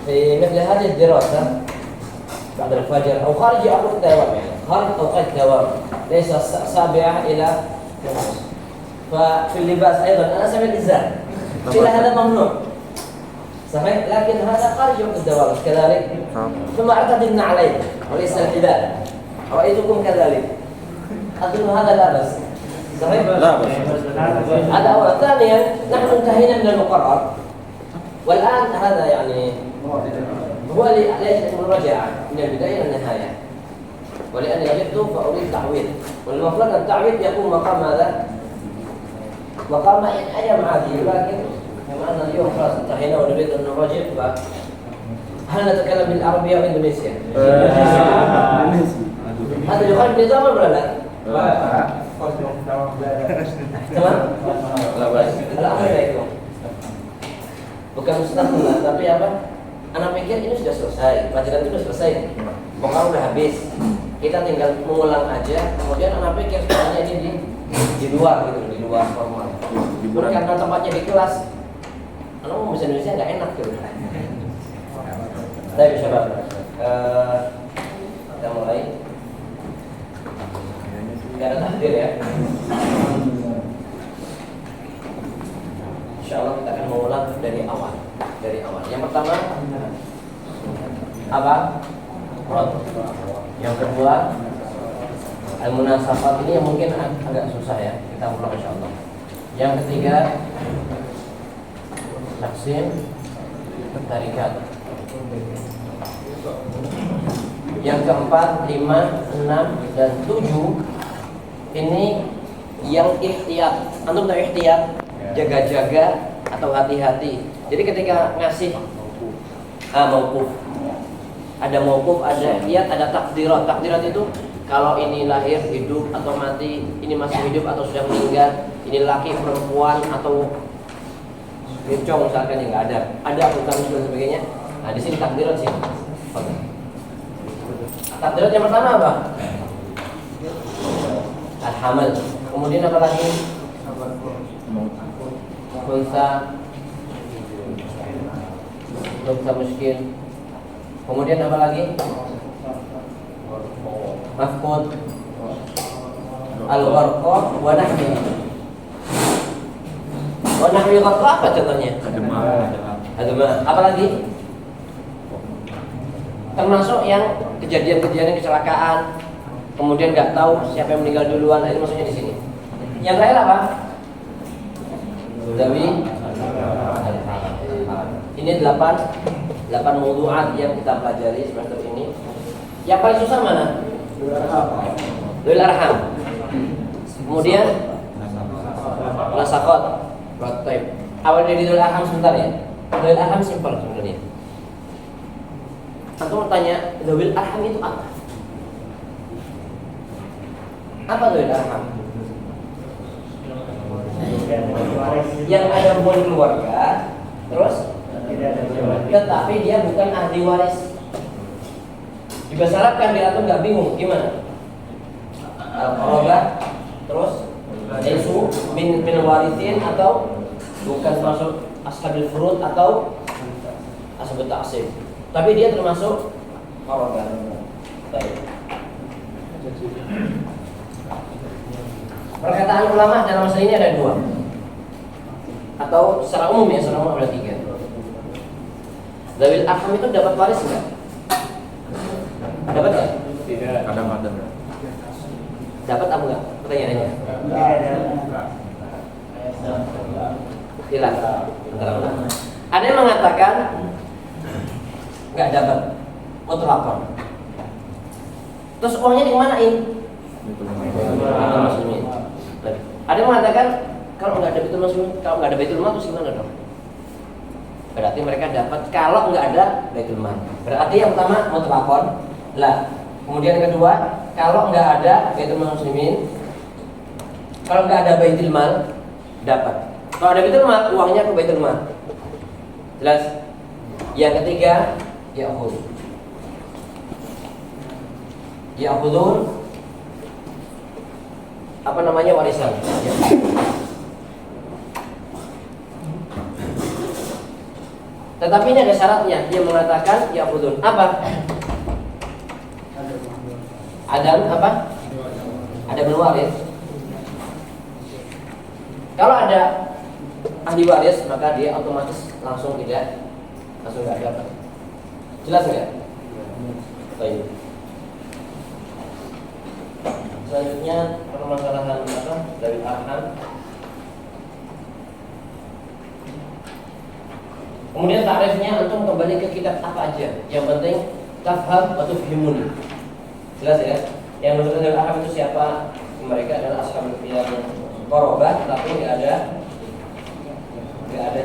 في مثل هذه الدراسة بعد الفجر أو خارج أوقات الدوام، يعني خارج أوقات الدوام ليس 7 إلى 5. ففي اللباس أيضا أنا سمع الإزار إلى هذا ممنوع صحيح، لكن هذا خارج وقت الدوام كذلك. ثم أعتقد النعلين وليس الحذاء، رأيتكم كذلك، أظن هذا لا بأس صحيح؟ لا بأس. هذا أولا. ثانيا نحن انتهينا من المقرر، والآن هذا يعني هو المراجعة من البداية إلى النهاية، ولأني غبت فأريد تعويض، والمفروض أن التعويض يكون مقام ماذا؟ مقام أيام عادية، لكن بما أن اليوم خلاص انتهينا ونريد أن نراجع، فهل نتكلم بالعربية أو إندونيسيا؟ هذا يخالف النظام ولا لا؟ تمام؟ الأمر baik. Bukan mustahil, tapi apa? Anak pikir ini sudah selesai, pelajaran itu sudah selesai, pokoknya udah habis. Kita tinggal mengulang aja. Kemudian anak pikir sebenarnya ini di luar gitu, di luar formal. Bukan karena tempatnya di kelas. Anak mau bahasa Indonesia nggak enak gitu. Saya bisa kita mulai. Gak ada takdir ya. Insyaallah kita akan mengulang dari awal. Yang pertama apa? Rod. Yang kedua al-munasafat, ini yang mungkin agak susah ya. Kita ulang insyaallah. Yang ketiga taksim tarikat. Yang keempat 5, 6 dan 7 ini yang ihtiyat. Antum tahu ihtiyat? Jaga-jaga atau hati-hati. Jadi ketika ngasih mauquf. Ada mauquf, ada ihtiyat, ada takdirat. Takdirat itu kalau ini lahir, hidup atau mati, ini masih hidup atau sudah meninggal, ini laki, perempuan atau bencong misalkan yang nggak ada. Ada akuntan dan sebagainya. Nah, di sini takdirat sih. Takdirat yang pertama apa? Al-hamal. Kemudian apa lagi? Unsa muskil. Kemudian apa lagi? Mafqud. Al-gharqa wa nahwi. Wa nahwi gharqa apa contohnya? Adama. Apa lagi? Termasuk yang kejadian-kejadian kecelakaan, kemudian nggak tahu siapa yang meninggal duluan, ini maksudnya di sini. Yang lain apa? Zawi. Ini 8 mawdu'at yang kita pelajari semester ini. Yang paling susah mana? Dzul arham. Kemudian nasakhat. Baik. Awal dari dzul arham sebentar ya. Dzul arham simpel sebenarnya. Antum bertanya, dzul arham itu apa? Apa dzul arham? Yang ada hubungan keluarga, terus tetapi dia bukan ahli waris. Dibesarkan biar antum nggak bingung gimana? Al-qarabah, terus isu min warithin atau bukan masuk ashabil furud atau ashabut ta'sib. Tapi dia termasuk qarabah. Baik. Perkataan ulama dalam masalah ini ada 2. Atau secara umum ya, secara umum ada 3. Dzawil arham itu dapat waris enggak? Dapat enggak? Tidak. Kadang-kadang. Dapat apa enggak? Pertanyaannya. Tidak. Antara ulama. Ada yang mengatakan enggak dapat mutlaqan. Terus uangnya dikemanain? Ada yang mengatakan kalau nggak ada baitul muslimin, kalau nggak ada baitul mal terus gimana dong? Berarti mereka dapat kalau nggak ada baitul mal. Berarti yang pertama mutlaqan lah. Kemudian yang kedua, kalau nggak ada baitul muslimin, kalau nggak ada baitul mal dapat. Kalau ada baitul mal, uangnya ke baitul mal. Jelas? Yang ketiga, ya'khudun apa namanya warisan. Ya. Tetapi ini ada syaratnya. Dia mengatakan ya'khudun. Apa? Adam apa? Ada berwaris. Kalau ada ahli waris maka dia otomatis langsung nggak dapat. Jelas nggak? Baik. Selanjutnya permasalahan apa? Dari arham. Kemudian takrifnya antum kembali ke kitab apa aja. Yang penting tafham wa tufhimuni. Jelas ya? Yang menurut dari arham itu siapa? Mereka adalah ashabul yang korobah, tapi nggak ada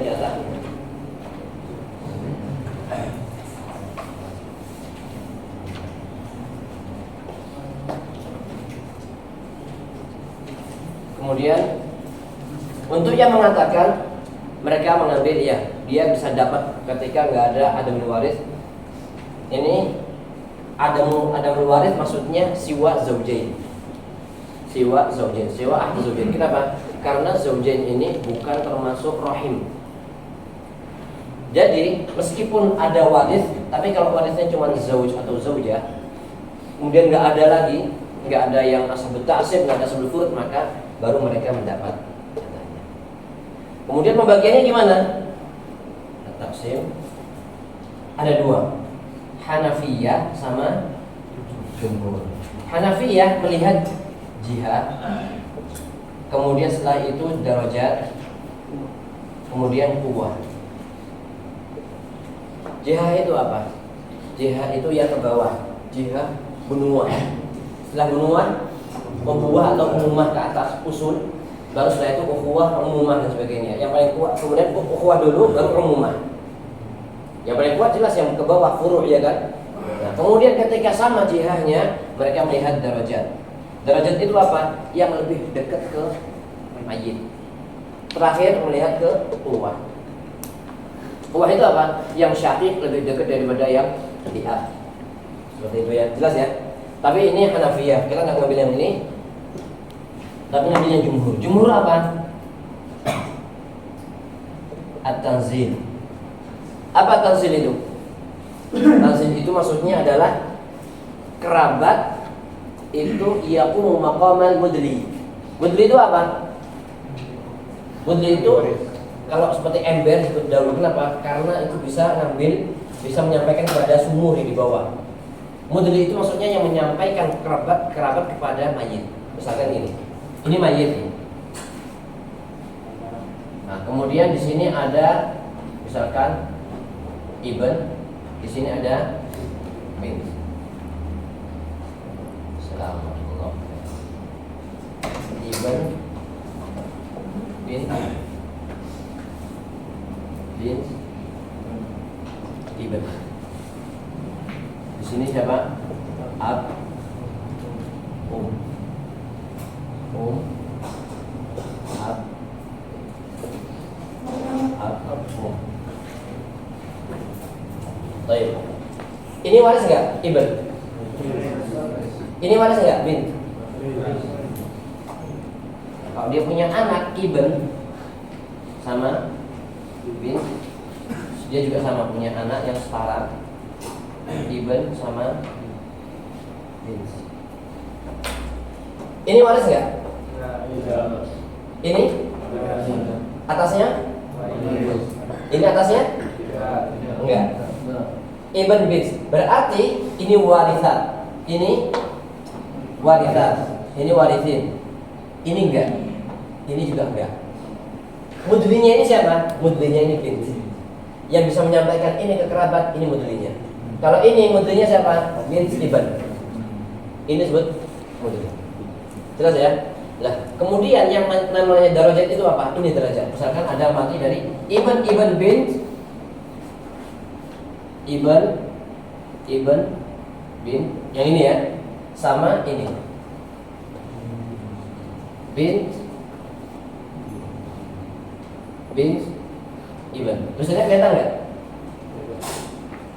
jatah. Kemudian untuk yang mengatakan mereka mengambil ya, dia bisa dapat ketika nggak ada adamul waris. Ini adamul waris maksudnya siwa zaujain. Siwa ahli zaujain. Kenapa? Karena zaujain ini bukan termasuk rahim. Jadi meskipun ada waris, tapi kalau warisnya cuma zauj atau zaujah, kemudian nggak ada lagi, nggak ada yang ashabut ta'sib, nggak ada ashabul furud, maka baru mereka mendapat jatahnya. Kemudian pembagiannya gimana? Tafsir ada dua, Hanafiyah sama Jumhur. Hanafiyah melihat jihad, kemudian setelah itu darajat, kemudian quwwah. Jihad itu apa? Jihad itu yang ke bawah, jihad benua. Setelah benua, ukhuwah atau umumah ke atas usul, baru setelah itu ukhuwah, umumah dan sebagainya. Yang paling kuat kemudian ukhuwah dulu, baru umumah. Yang paling kuat jelas yang ke bawah furu' ya kan. Nah, kemudian ketika sama jihadnya, mereka melihat darajat. Darajat itu apa? Yang lebih dekat ke mayit. Terakhir melihat ke ukhuwah. Ukhuwah itu apa? Yang syaqiq lebih dekat daripada yang li'ab. Seperti itu ya, jelas ya. Tapi ini Hanafiyah, kita nggak ngambil yang ini, tapi ngambil yang Jumhur. Jumhur apa? At-tanzil. Apa tanzil itu? Tanzil itu maksudnya adalah kerabat itu yaqumu maqamal mudli. Mudli itu apa? Mudli itu kalau seperti ember seperti dahulu. Kenapa? Karena itu bisa menyampaikan kepada sumur di bawah. Mudli itu maksudnya yang menyampaikan kerabat kepada mayit. Misalkan ini mayit. Nah, kemudian di sini ada misalkan ibn, di sini ada bin. Assalamualaikum. Ibn, bin, ibn. Di sini siapa? Ab, ab, Baik. Ini waris enggak? Ibn. Ini waris enggak? Bin. Kalau dia punya anak ibn sama bin, dia juga sama punya anak yang setara. Ibn sama bin. Ini waris enggak? Ini? Atasnya? Ini atasnya? Enggak. Ibn bin. Berarti ini warisat. Ini warisat. Ini warisin. Ini enggak. Ini juga enggak. Mudlinya ini siapa? Mudlinya ini bin. Yang bisa menyampaikan ini ke kerabat, ini mudlinya. Kalau ini mudlinya siapa? Bin ibn. Ini disebut mudli. Jelas ya? Lah, kemudian yang namanya darajat itu apa? Ini derajat. Misalkan ada mati dari ibn bin yang ini ya, sama ini bin ibn. Tulisannya kelihatan nggak?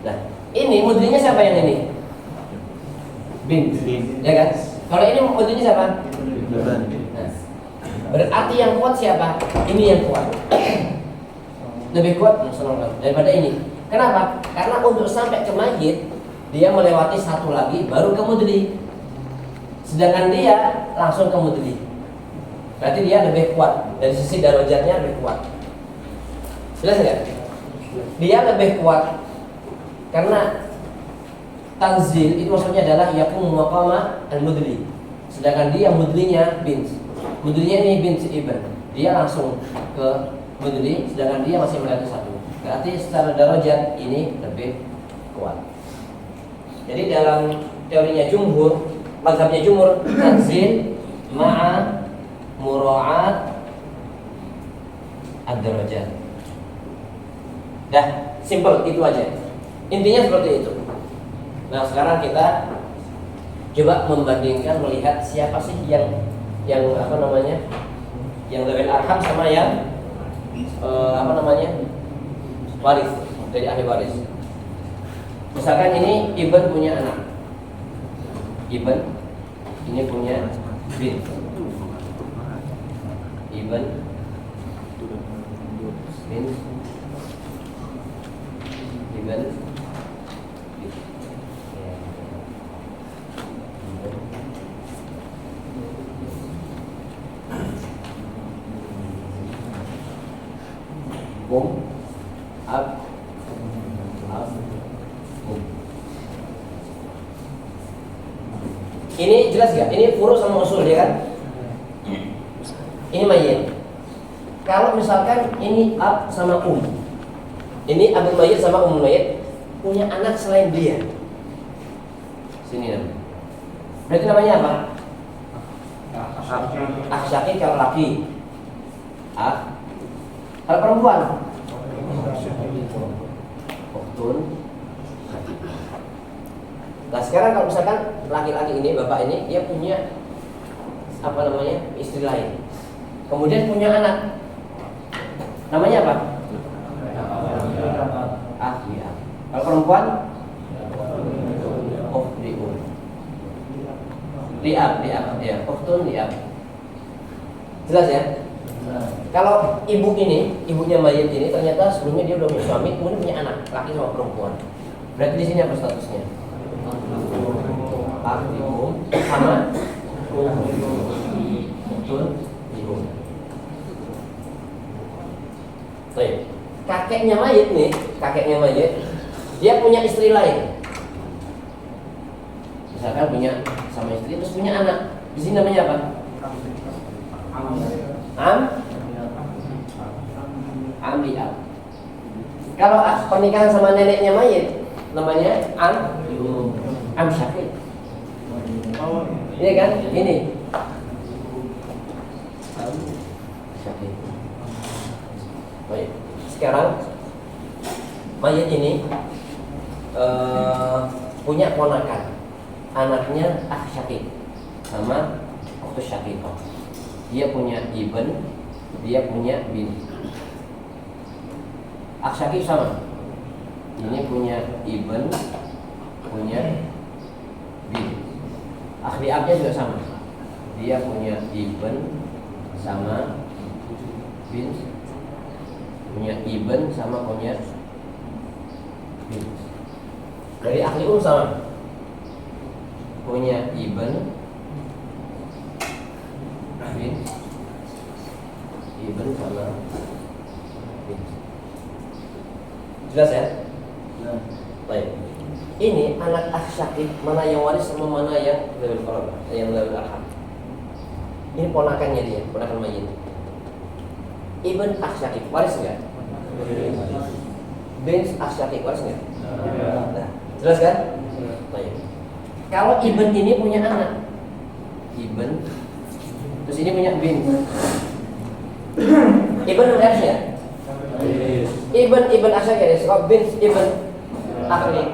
Nah, ini mudlinya siapa yang ini? Bin, ya kan? Kalau ini mudlinya siapa? Nah, berarti yang kuat siapa? Ini yang kuat. Lebih kuat daripada ini. Kenapa? Karena untuk sampai ke mayit dia melewati satu lagi baru ke mudli. Sedangkan dia langsung ke mudli. Berarti dia lebih kuat dari sisi darajatnya, lebih kuat. Jelas nggak? Dia lebih kuat karena tanzil itu maksudnya adalah yakum maqama al-mudli. Sedangkan dia mudlinya bint. Mudlinya ini bint ibn. Dia langsung ke mudli, sedangkan dia masih melewati satu. Berarti secara darajat ini lebih kuat. Jadi dalam teorinya jumhur, mazhabnya jumhur, tanzil ma'a mura'at ad-darajat. Dah, simple itu aja. Intinya seperti itu. Nah, sekarang kita coba membandingkan, melihat siapa sih yang apa namanya? Yang lebih arham sama yang waris, dari ahli waris. Misalkan ini ibn punya anak, ibn ini punya bint, ibn bint, ibn ab ini jelas gak? Ini furu sama usul ya kan? Ini mayit. Kalau misalkan ini ab sama ini abul mayit sama mayit punya anak selain dia. Sini namanya. Berarti namanya apa? Akh syakik kalau laki. Kalau perempuan Uktun. Nah sekarang kalau misalkan laki-laki ini, bapak ini, dia punya istri lain, kemudian punya anak, namanya apa? Iya. Kalau perempuan, liab, ya, Uktun liab. Jelas ya? Kalau ibunya mayit ini ternyata sebelumnya dia udah punya suami, kemudian punya anak, laki sama perempuan. Berarti di sini apa statusnya? Sama betul ibu. Baik. Kakeknya mayit, dia punya istri lain. Misalkan punya sama istri terus punya anak. Di sini namanya apa? Liab. Kalau pernikahan sama neneknya mayit namanya syakik. Iya kan? Ini syakik. Baik. Sekarang mayit ini punya ponakan, anaknya syakik sama ukhtu syakikah. Dia punya ibn, dia punya bint. Syakik sama. Ini punya ibn, punya bint. Liabnya juga sama. Dia punya ibn sama bint, punya ibn sama punya bint. Dari ahli sama. Punya ibn, bint, ibn sama bint. Jelas ya? Baik. Ini anak syakik, mana yang waris sama mana yang lebih korban, yang lebih arham. Ini ponakannya dia, ponakan mayit. Ibn syakik waris enggak? Bint syakik waris enggak? Nah, jelas kan? Baik. Kalau ibn ini punya anak, ibn, terus ini punya bint. Ibn waris ya? Ibn syakik ya, kalau bint ibn akhli.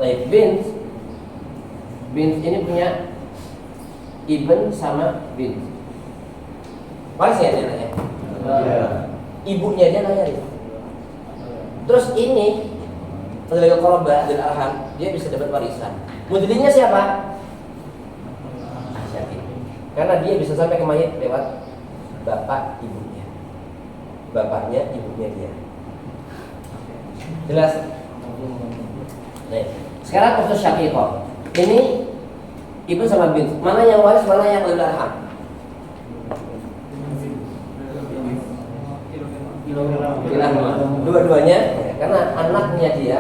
Baik, bint ini punya ibn sama bint. Waris ya dia ya? Ibunya dia lahir. Terus ini sebagai qurba dan arham, dia bisa dapat warisan. Mudlinya siapa? Syakik. Karena dia bisa sampai ke mayit lewat bapak ibunya. Bapaknya ibunya dia. Jelas? Nih, sekarang ukhtus syaqiqah. Ini ibu sama bint. Mana yang waris, mana yang ulul arham? Dua-duanya, karena anaknya dia.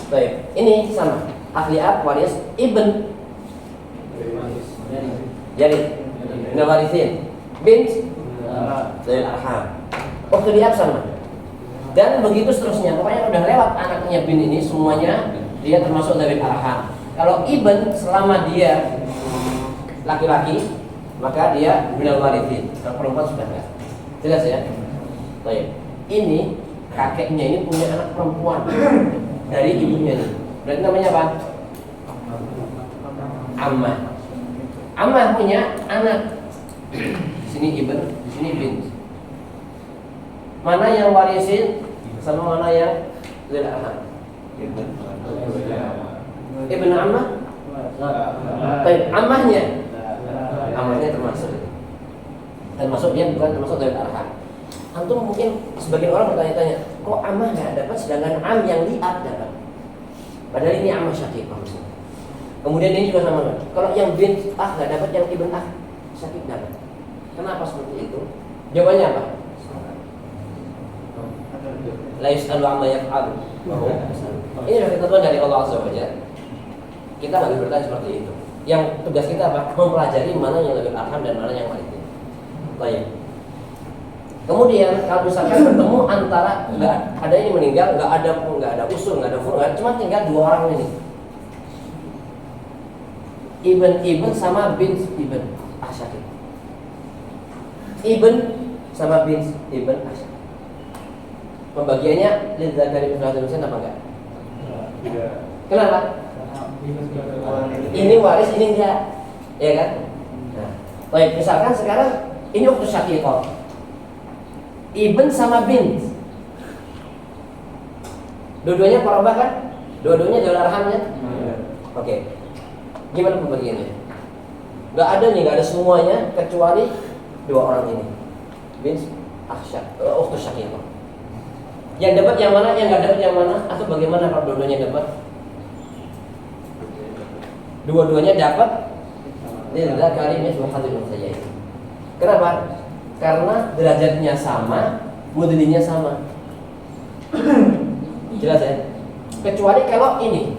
Baik, ini sama. Ahli ab waris ibn. Jadi, min warisin. Bint ulul arham. Waktu di ab sama. Dan begitu seterusnya. Pokoknya udah lewat anaknya bin ini semuanya dia termasuk dari arham. Kalau ibn selama dia laki-laki maka dia minal warithin. Kalau perempuan sudah enggak. Jelas ya? Baik. Ini kakeknya ini punya anak perempuan dari ibunya ini. Berarti namanya apa? Ammah. Ammah punya anak. Di sini ibn, di sini bint. Mana yang warisin sama mana yang lil arham? Ibn ammah? Baik, ammahnya termasuk dia bukan termasuk dari arham. Antum mungkin sebagian orang bertanya-tanya, kok ammah nggak dapat sedangkan am yang liat dapat? Padahal ini ammah syaqiqah. Kemudian ini juga sama. Kalau yang bint nggak dapat, yang ibn syaqiq dapat. Kenapa seperti itu? Jawabannya apa? La yus'alu amma yaf'alu. Ini adalah ketentuan dari Allah Azza wa Jalla. Kita nggak bisa bertanya seperti itu. Yang tugas kita apa? Mempelajari mana yang lebih arham dan mana yang warithin. Baik. Kemudian kalau misalkan bertemu antara nggak ada ini meninggal, nggak ada usul, nggak ada furu, cuma tinggal dua orang ini. Ibn sama bint ibn asyaqiq. Ibn sama bint ibn asyaqiq. Pembagiannya lidzakari mithlu hadzal unsayayn apa enggak? Tidak. Kenapa? Ini waris, ini enggak. Ya kan? Nah, baik, misalkan sekarang ini ukhtus syaqiqah. Ibn sama bint. Dua-duanya qarabah kan? Dua-duanya jalur arhamnya? Oke. Gimana pembagiannya? Enggak ada nih, enggak ada semuanya kecuali dua orang ini. Bint ukhtus syaqiqah. Yang dapat yang mana, yang nggak dapat yang mana, atau bagaimana kalau dua-duanya dapat? Dua-duanya dapat. Lidzakari mithlu hadzal unsayayn. Kenapa? Karena derajatnya sama, mudlinya sama. Jelas ya? Kecuali kalau ini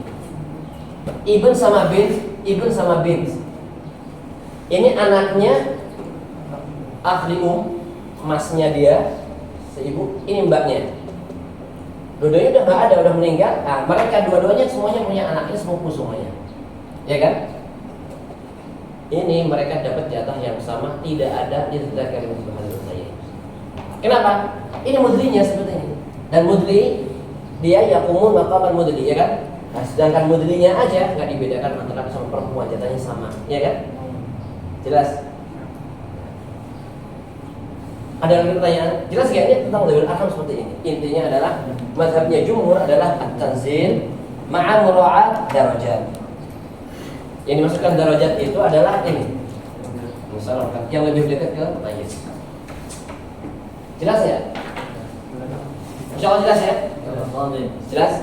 ibn sama bint. Ini anaknya ahli emasnya dia, seibu, ini mbaknya. Dua-duanya udah nggak ada, udah meninggal. Nah, mereka dua-duanya semuanya punya anak, ini sepupu semuanya, ya kan? Ini mereka dapat jatah yang sama, tidak ada lidzakari mithlu hadzal unsayayn. Kenapa? Ini mudlinya seperti ini. Dan mudli dia yaqumu maqamal mudli, ya kan? Nah, sedangkan mudlinya aja nggak dibedakan antara sama perempuan, jatahnya sama, ya kan? Jelas? Ada lagi pertanyaan? Jelas gak ini tentang dzawil arham seperti ini? Intinya adalah mazhabnya jumhur adalah at-tanzil ma'a mura'at darajat. Yang dimasukkan darajat itu adalah ini. Misalnya yang lebih dekat ke mayit. Jelas ya? Insyaallah jelas ya? Jelas?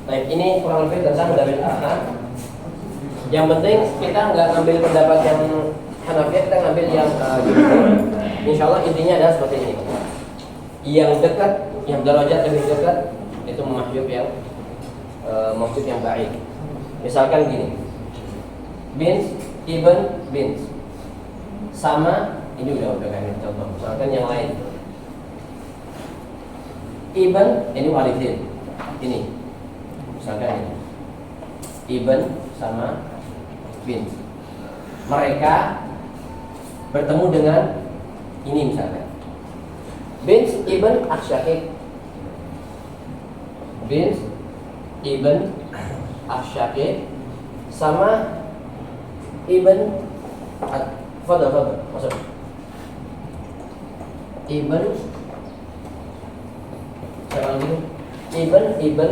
Baik, ini kurang lebih tentang dzawil arham. Yang penting kita nggak ngambil pendapat yang Hanafiyah, kita ngambil yang jumhur. Insyaallah intinya adalah seperti ini. Yang dekat, yang derajat lebih dekat itu mahjub yang maksud yang baik. Misalkan gini, bint ibn bint sama, ini udah kami contoh. Misalkan yang lain, ibn ini warithin, ini misalkan ini ibn sama bint, mereka bertemu dengan ini misalkan bint ibn asyaqiq, bint ibn asyaqiq sama ibn fadal masuk ibn siapa lagi ibn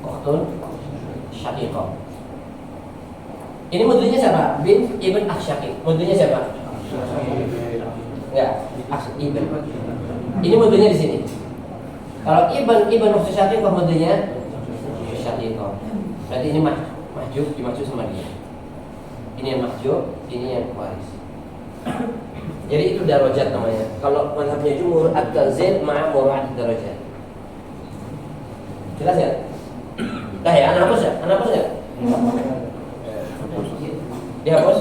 ukhtun syaqiqah. Ini mudlinya siapa? Bin Ibn Asyakik. Mudlinya siapa? Enggak, Ibn. Ini mudlinya di sini. Kalau Ibn Asyakik kok mudlinya Asyakik. Berarti ini mahjub dimaksud sama dia. Ini yang mahjub, ini yang waris. Jadi itu darajat namanya. Kalau mazhabnya jumhur at-tanzil ma'a murad darajat. Jelas ya? Dah ya, anak hapus ya? Anak hapus ya? Dihapus?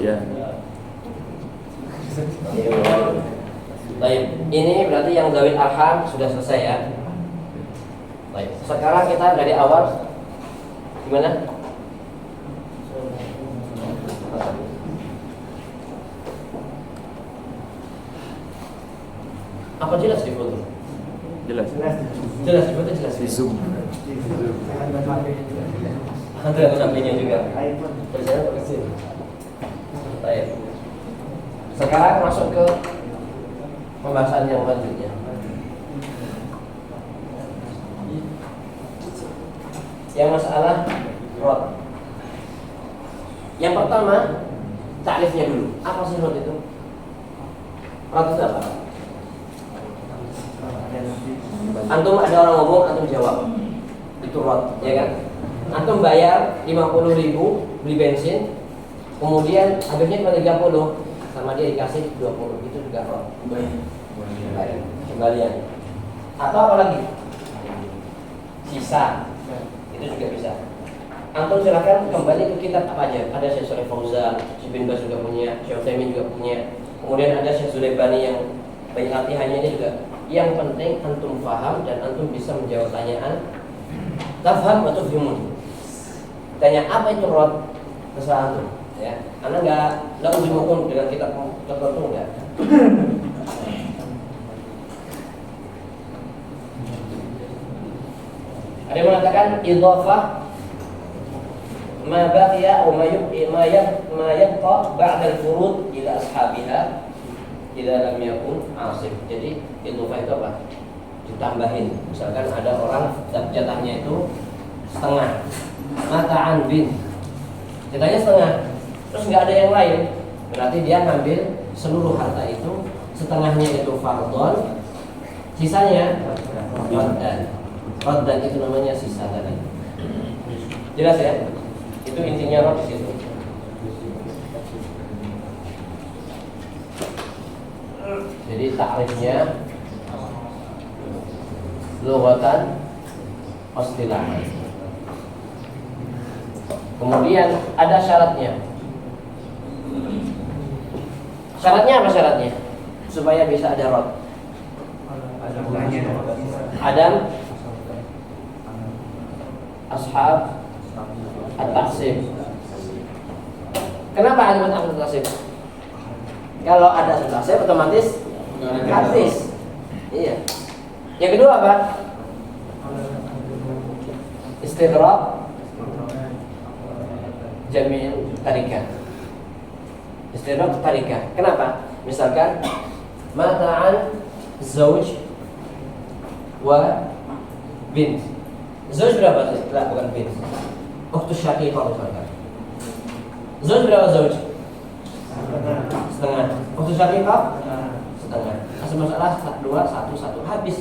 Iya. Baik, ini berarti yang zawil arham sudah selesai ya. Baik, sekarang kita dari awal gimana? Apa jelas di foto? Jelas. Jelas di foto jelas. Di zoom. Ada HP-nya juga. Tulisannya pakai sini. Baik. Sekarang masuk ke pembahasan yang selanjutnya. Yang masalah rod. Yang pertama, takrifnya dulu. Apa sih rod itu? Rod itu apa? Antum ada orang ngomong, antum jawab. Itu rod, ya kan? Antum bayar 50.000 beli bensin, kemudian habisnya cuma 30, sama dia dikasih 20, itu juga rod. Kembalian. Atau apa lagi? Sisa. Itu juga bisa. Antum silakan kembali ke kitab apa aja. Ada Syekh Shalih Fauzan, Syekh bin Baz juga punya, Syekh Utsaimin juga punya. Kemudian ada Syekh Sulaibani yang banyak latihannya ini juga. Yang penting antum paham dan antum bisa menjawab pertanyaan. Tafham atau fimun. Tanya apa itu rod, terserah antum, ya. Karena nggak ujung-ujung dengan kitab tertentu enggak. Ada yang mengatakan idhafah ma baqiya atau ma yabqa ba'da al-furud ila ashabiha idza lam yakun asif. Jadi idhafah itu apa? Ditambahin. Misalkan ada orang jatahnya itu setengah. Mata'an bin. Jatahnya setengah. Terus nggak ada yang lain. Berarti dia ngambil seluruh harta itu, setengahnya itu fardhon, sisanya raddan. Raddan itu namanya sisa tadi. Jelas ya? Itu intinya rod di situ. Jadi takrifnya lughatan istilahan. Kemudian ada syaratnya. Syaratnya apa syaratnya? Supaya bisa ada rod. Adam ashab at-taqsim. Kenapa ada at-taqsim? Kalau ada at-taqsim otomatis gratis. Iya. Yang kedua apa? Istidrak jamil tarikah. Istidrak tarikah. Kenapa? Misalkan mata'an zauj wa bint. Zauj berapa sih? Tidak, bukan bint. Ukhtus syaqiqah misalkan. Zauj berapa zauj? Setengah. Ukhtus syaqiqah? Setengah. Asal masalah 2, 1, 1 habis.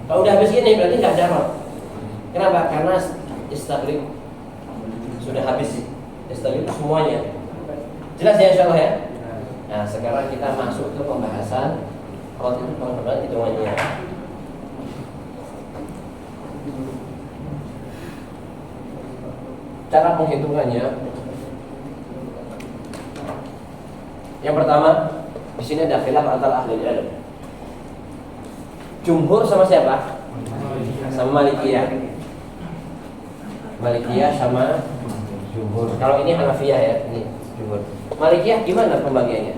Kalau udah habis gini berarti nggak ada rod. Kenapa? Karena istabrik sudah habis sih. Istabrik semuanya. Jelas ya insyaallah ya. Nah sekarang kita masuk ke pembahasan rod itu pengembangan hitungannya. Cara penghitungannya. Yang pertama, di sini ada khilaf antara ahli ilmu. Jumhur sama siapa? Sama Malikiyah. Malikiyah sama jumhur. Kalau ini Hanafiyah ya, ini jumhur. Malikiyah gimana pembagiannya?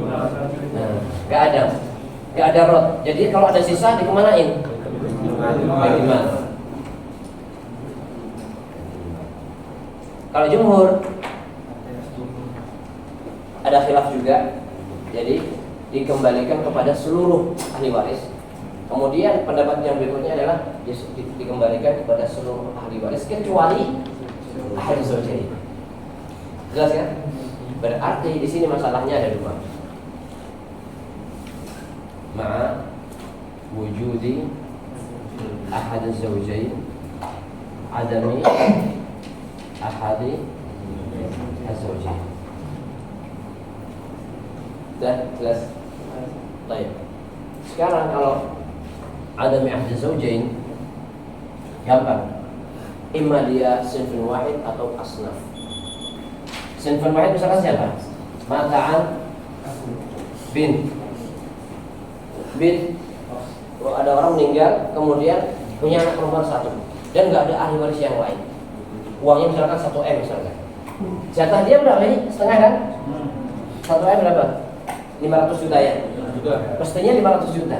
Nah, nggak ada rod. Jadi kalau ada sisa dikemanain? Bagaimana? Kalau jumhur ada khilaf juga. Jadi dikembalikan kepada seluruh ahli waris. Kemudian pendapat yang berikutnya adalah dikembalikan kepada seluruh ahli waris kecuali ahad zawjain. Jelas ya? Berarti di sini masalahnya ada dua. Ma'a wujudi ahad zawjain, adami ahadi az-zawjain. Dah jelas. Baik. Sekarang kalau adami ahad az-zawjain gampang. Imma dia sinfun wahid atau asnaf. Sinfun wahid misalkan siapa? Mata'an bin. Kalau ada orang meninggal kemudian punya anak perempuan satu dan nggak ada ahli waris yang lain, uangnya misalkan 1 M misalkan, jatah dia berapa ini? Setengah kan? 1 M berapa? 500 juta ya? Pastinya 500 juta.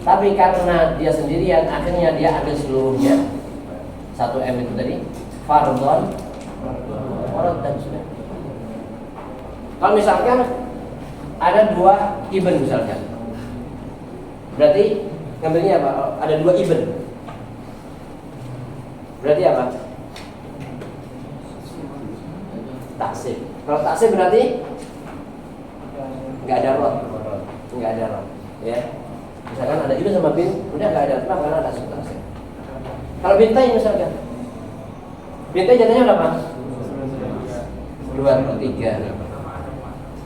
Tapi karena dia sendirian, akhirnya dia ambil seluruhnya 1 M itu tadi fardhon dan sudah. Kalau misalkan ada 2 ibn misalkan, berarti ngambilnya apa? Ada 2 ibn, berarti apa? Taksib. Kalau taksib berarti nggak ada rot, ya. Misalkan ada ibn sama bin, udah nggak ada rot karena ada taksib. Kalau bintai misalkan, bintai jadinya berapa? 2/3.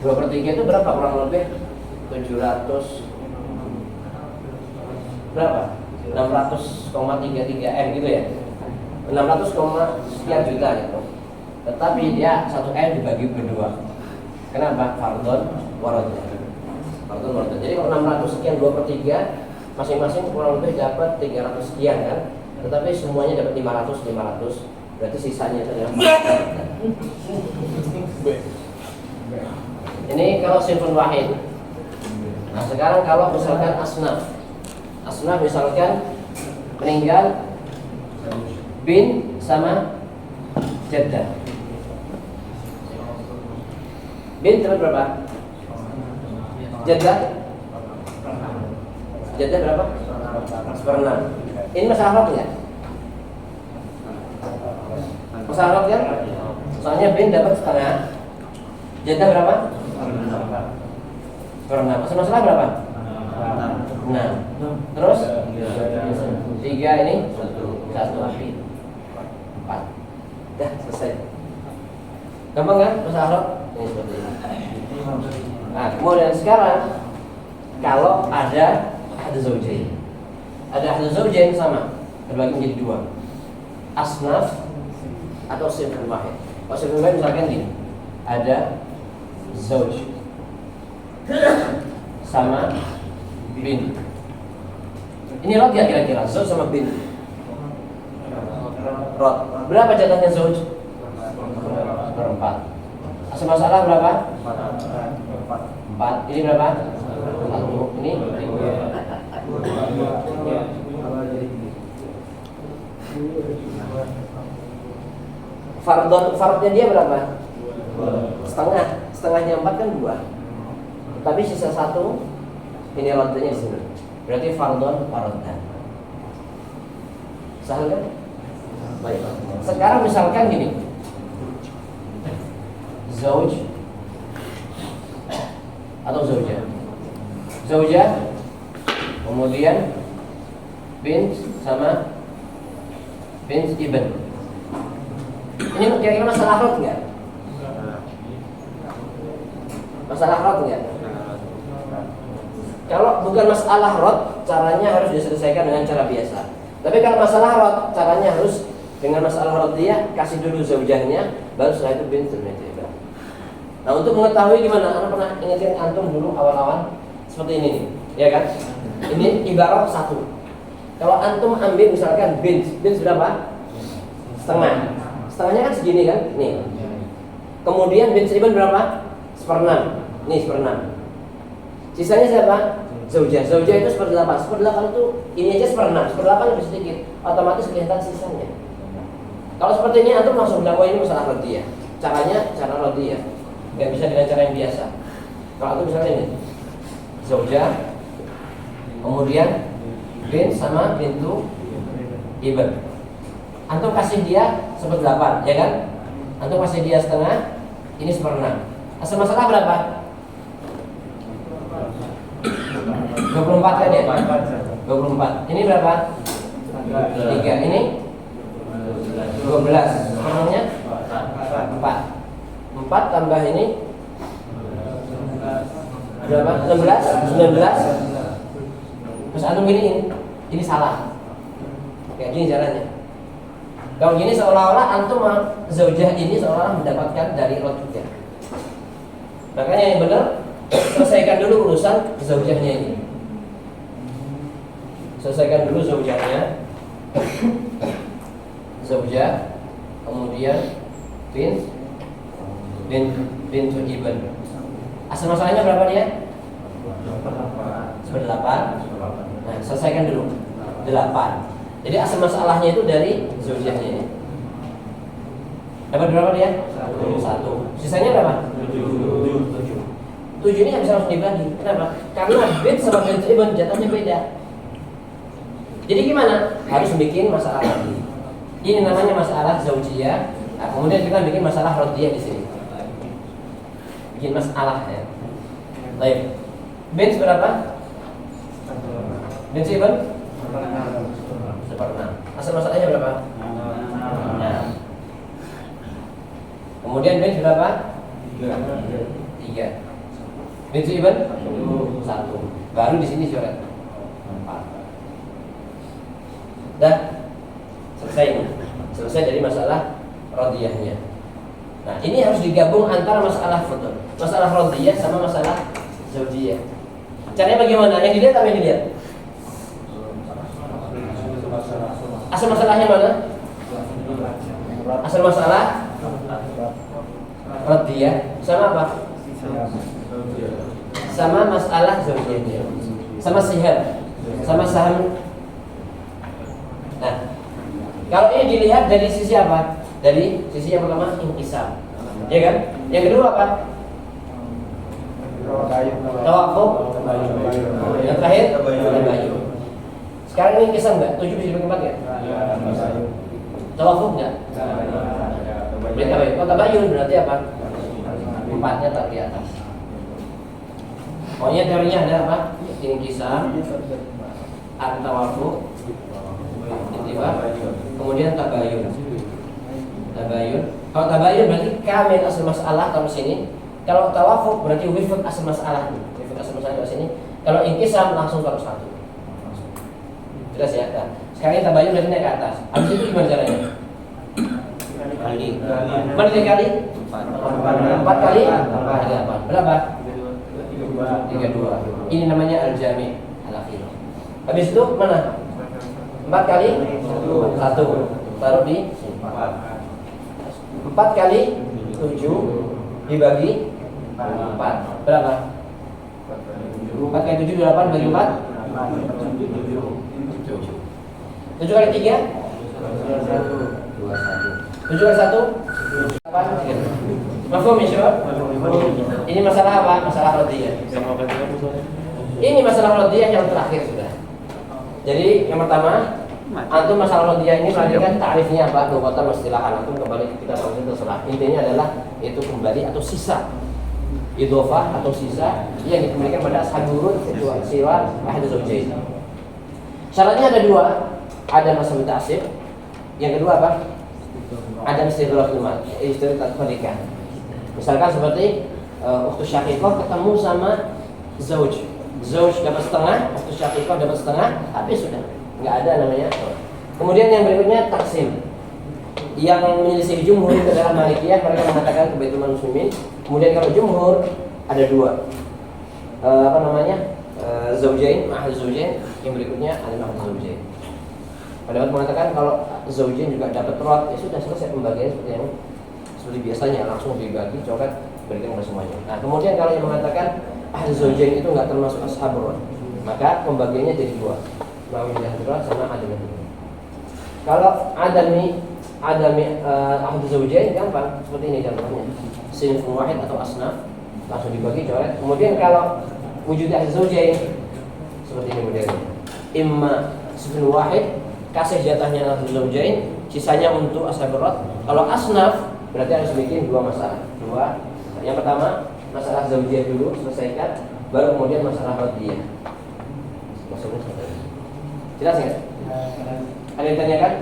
2/3 itu berapa kurang lebih? 700 berapa? 600,33 M gitu ya. 600, sekian juta gitu. Tetapi dia 1 M dibagi berdua. Kenapa? Fardhon waradnya. Fardhon waradnya. Jadi kalau 600 sekian 2/3, masing-masing kurang lebih dapat 300 sekian kan. Tetapi semuanya dapat 500. Berarti sisanya itu adalah ini kalau sinfun wahid. Nah sekarang kalau misalkan asnaf misalkan meninggal bin sama jaddah. Bin dapat berapa? Jaddah berapa? 1/6. Ini masalah rot ya? Masalah rot kan? Soalnya bin dapat setengah, jaddah berapa? 1/6. Masalah berapa? 6. Terus 3 ini 1 4. Dah selesai. Gampang kan masalah rot? Ini seperti ini. Nah, kemudian sekarang kalau ada zawjain. Ada zawjain sama terbagi menjadi 2. Asnaf atau sinfun wahid. Kalau sinfun wahid misalkan gini. Ada zauj sama bin. Ini rot ya kira-kira, zauj sama bin. Rot. Berapa jatahnya zauj? 4. Asal masalah berapa? 4. Ini berapa? 1. Ini fardnya dia berapa? Setengahnya 4 kan 2. Tapi sisa 1 ini rodanya di sini. Berarti fardhon waraddan. Sahal kan? Baik. Sekarang misalkan gini. Zauj atau zaujah. Zaujah kemudian bint sama bint ibn. Ini kira-kira masalah rot enggak? Masalah rot enggak? Kalau bukan masalah rot, caranya harus diselesaikan dengan cara biasa. Tapi kalau masalah rot, caranya harus dengan masalah rot dia kasih dulu zaujahnya, baru setelah itu bint ibn. Nah untuk mengetahui gimana, Anda pernah ingetin antum dulu awal-awal seperti ini nih, ya kan? Ini ibarat 1. Kalau antum ambil misalkan bint berapa? Setengahnya kan segini kan? Nih. Kemudian bint ibn berapa? 1/6. Nih 1/6. Sisanya siapa? Zaujah. Zaujah itu 1/8. 1/8 itu ini aja 1/6. 1/8 lebih sedikit. Otomatis kelihatan sisanya. Kalau seperti ini antum langsung bilang, oh ini masalah rodiyah. Caranya cara rodiyah. Gak bisa dengan cara yang biasa. Kalau antum misalnya ini zaujah, kemudian bin sama bintu ibn. Antum kasih dia 1/8, ya kan? Antum kasih dia setengah, ini 1/6. Asal masalah berapa? 24 kan ya? 24. Ini berapa? 3. Ini 12. Semuanya 4. 4 tambah ini berapa? 16? 19. Terus antum giniin. Ini salah. Kayak gini caranya. Kalau gini seolah-olah antum zaujah ini seolah-olah mendapatkan dari rod juga. Makanya yang benar, selesaikan dulu urusan zaujahnya ini. Selesaikan dulu zaujahnya. Zaujah, kemudian bintu ibn. Asal masalahnya berapa dia? 1/8. Nah, selesaikan dulu 8. Jadi asal masalahnya itu dari zaujahnya ini. Dapat berapa dia? 1. Sisanya berapa? 7 ini nggak bisa langsung dibagi. Kenapa? Karena bint sama bintu ibn jatahnya beda. Jadi gimana? Harus bikin masalah lagi. Ini namanya masalah zaujiyah. Nah, kemudian kita bikin masalah rodiyah di sini. Bikin masalah ya. Baik. Bint berapa? Bintu ibn 1/6. Asal masalahnya berapa? 6. Kemudian bint berapa? 3. Bintu ibn 1. Baru di sini coret 4. Dah selesai ini. Selesai dari masalah rodiyahnya. Nah, ini harus digabung antara masalah foto, masalah rodiyah sama masalah zaujiyah. Caranya bagaimana? Yang dilihat apa yang dilihat? Asal masalahnya mana? Asal masalah rodiyah sama apa? Sama masalah zaujiyah. Sama sihir, sama saham. Nah, kalau ini dilihat dari sisi apa? Dari sisi yang pertama inqisam, ya kan? Yang kedua apa? Tawaquf. Yang terakhir tabayun. Sekarang ini inqisam enggak? 7 bisa dibagi 4 enggak? Tawaquf enggak? Tabayun. Kalau tabayun berarti apa? 4-nya tarik di atas. Pokoknya teorinya ada apa? Inqisam, at-tawaquf, kemudian tabayun. Kalau tabayun berarti kamil asal masalah kalau sini. Kalau tawafuk berarti wifat asal masalah. Wifat asal masalah kalau sini. Kalau inqisam langsung taruh 1. Jelas ya? Nah, sekarang tabayun berarti naik ke atas. Habis itu gimana caranya? Berapa kali? 4 kali? 8. Berapa? 32. Ini namanya al-jami' al-akhir. Habis itu mana? 4 kali 1 taruh di 4 kali 7 dibagi 4 berapa? 4 kali 7 8 bagi 4 7 kali 3 21 7 kali 1 8 mafhum insyaallah. Ini masalah apa? Masalah rodiyah. Ini masalah rodiyah yang terakhir sudah. Jadi yang pertama, antum masalah rodiyah ini perhatikan ta'rifnya apa, lughatan istilahan. Antum kembali kita bahas terserah. Intinya adalah itu kembali atau sisa, idhofah atau sisa yang dikembalikan pada ashabul siwa ahad zawjain. Syaratnya ada 2, ada masalah ta'sib. Yang kedua apa? Ada istidrakul mal, istidrak nikah. Misalkan seperti ukhtu syaqiqah ketemu sama zauj. Zauj dapat setengah, ukhtu syaqiqah dapat setengah, tapi sudah nggak ada namanya. Kemudian yang berikutnya taksim. Yang menyelisih jumhur itu adalah Malikiyah, mereka mengatakan ke Baitul Muslimin. Kemudian kalau jumhur ada 2. Zaujain, mahal zaujain, yang berikutnya adalah mahal zaujain. Pendapat mengatakan kalau zaujain juga dapat rod, ya sudah selesai pembagian seperti biasanya, langsung dibagi coret berikan ke semuanya. Nah, kemudian kalau yang mengatakan ahli zaujain itu enggak termasuk ashabur rod, maka pembagiannya jadi 2. Bahwa rod sama adami. Kalau adami ahli zaujain gampang, seperti ini contohnya. Sinfun wahid atau asnaf langsung dibagi coret. Kemudian kalau wujud ahli zaujain seperti ini modelnya. Imma sinfun wahid kasih jatahnya ahli zaujain, sisanya untuk ashaburat. Kalau asnaf berarti harus bikin dua masalah. Dua. Yang pertama masalah zaujiyah dulu selesaikan, baru kemudian masalah radiyah. Maksudnya seperti itu. Jelas nggak? Ada yang tanyakan?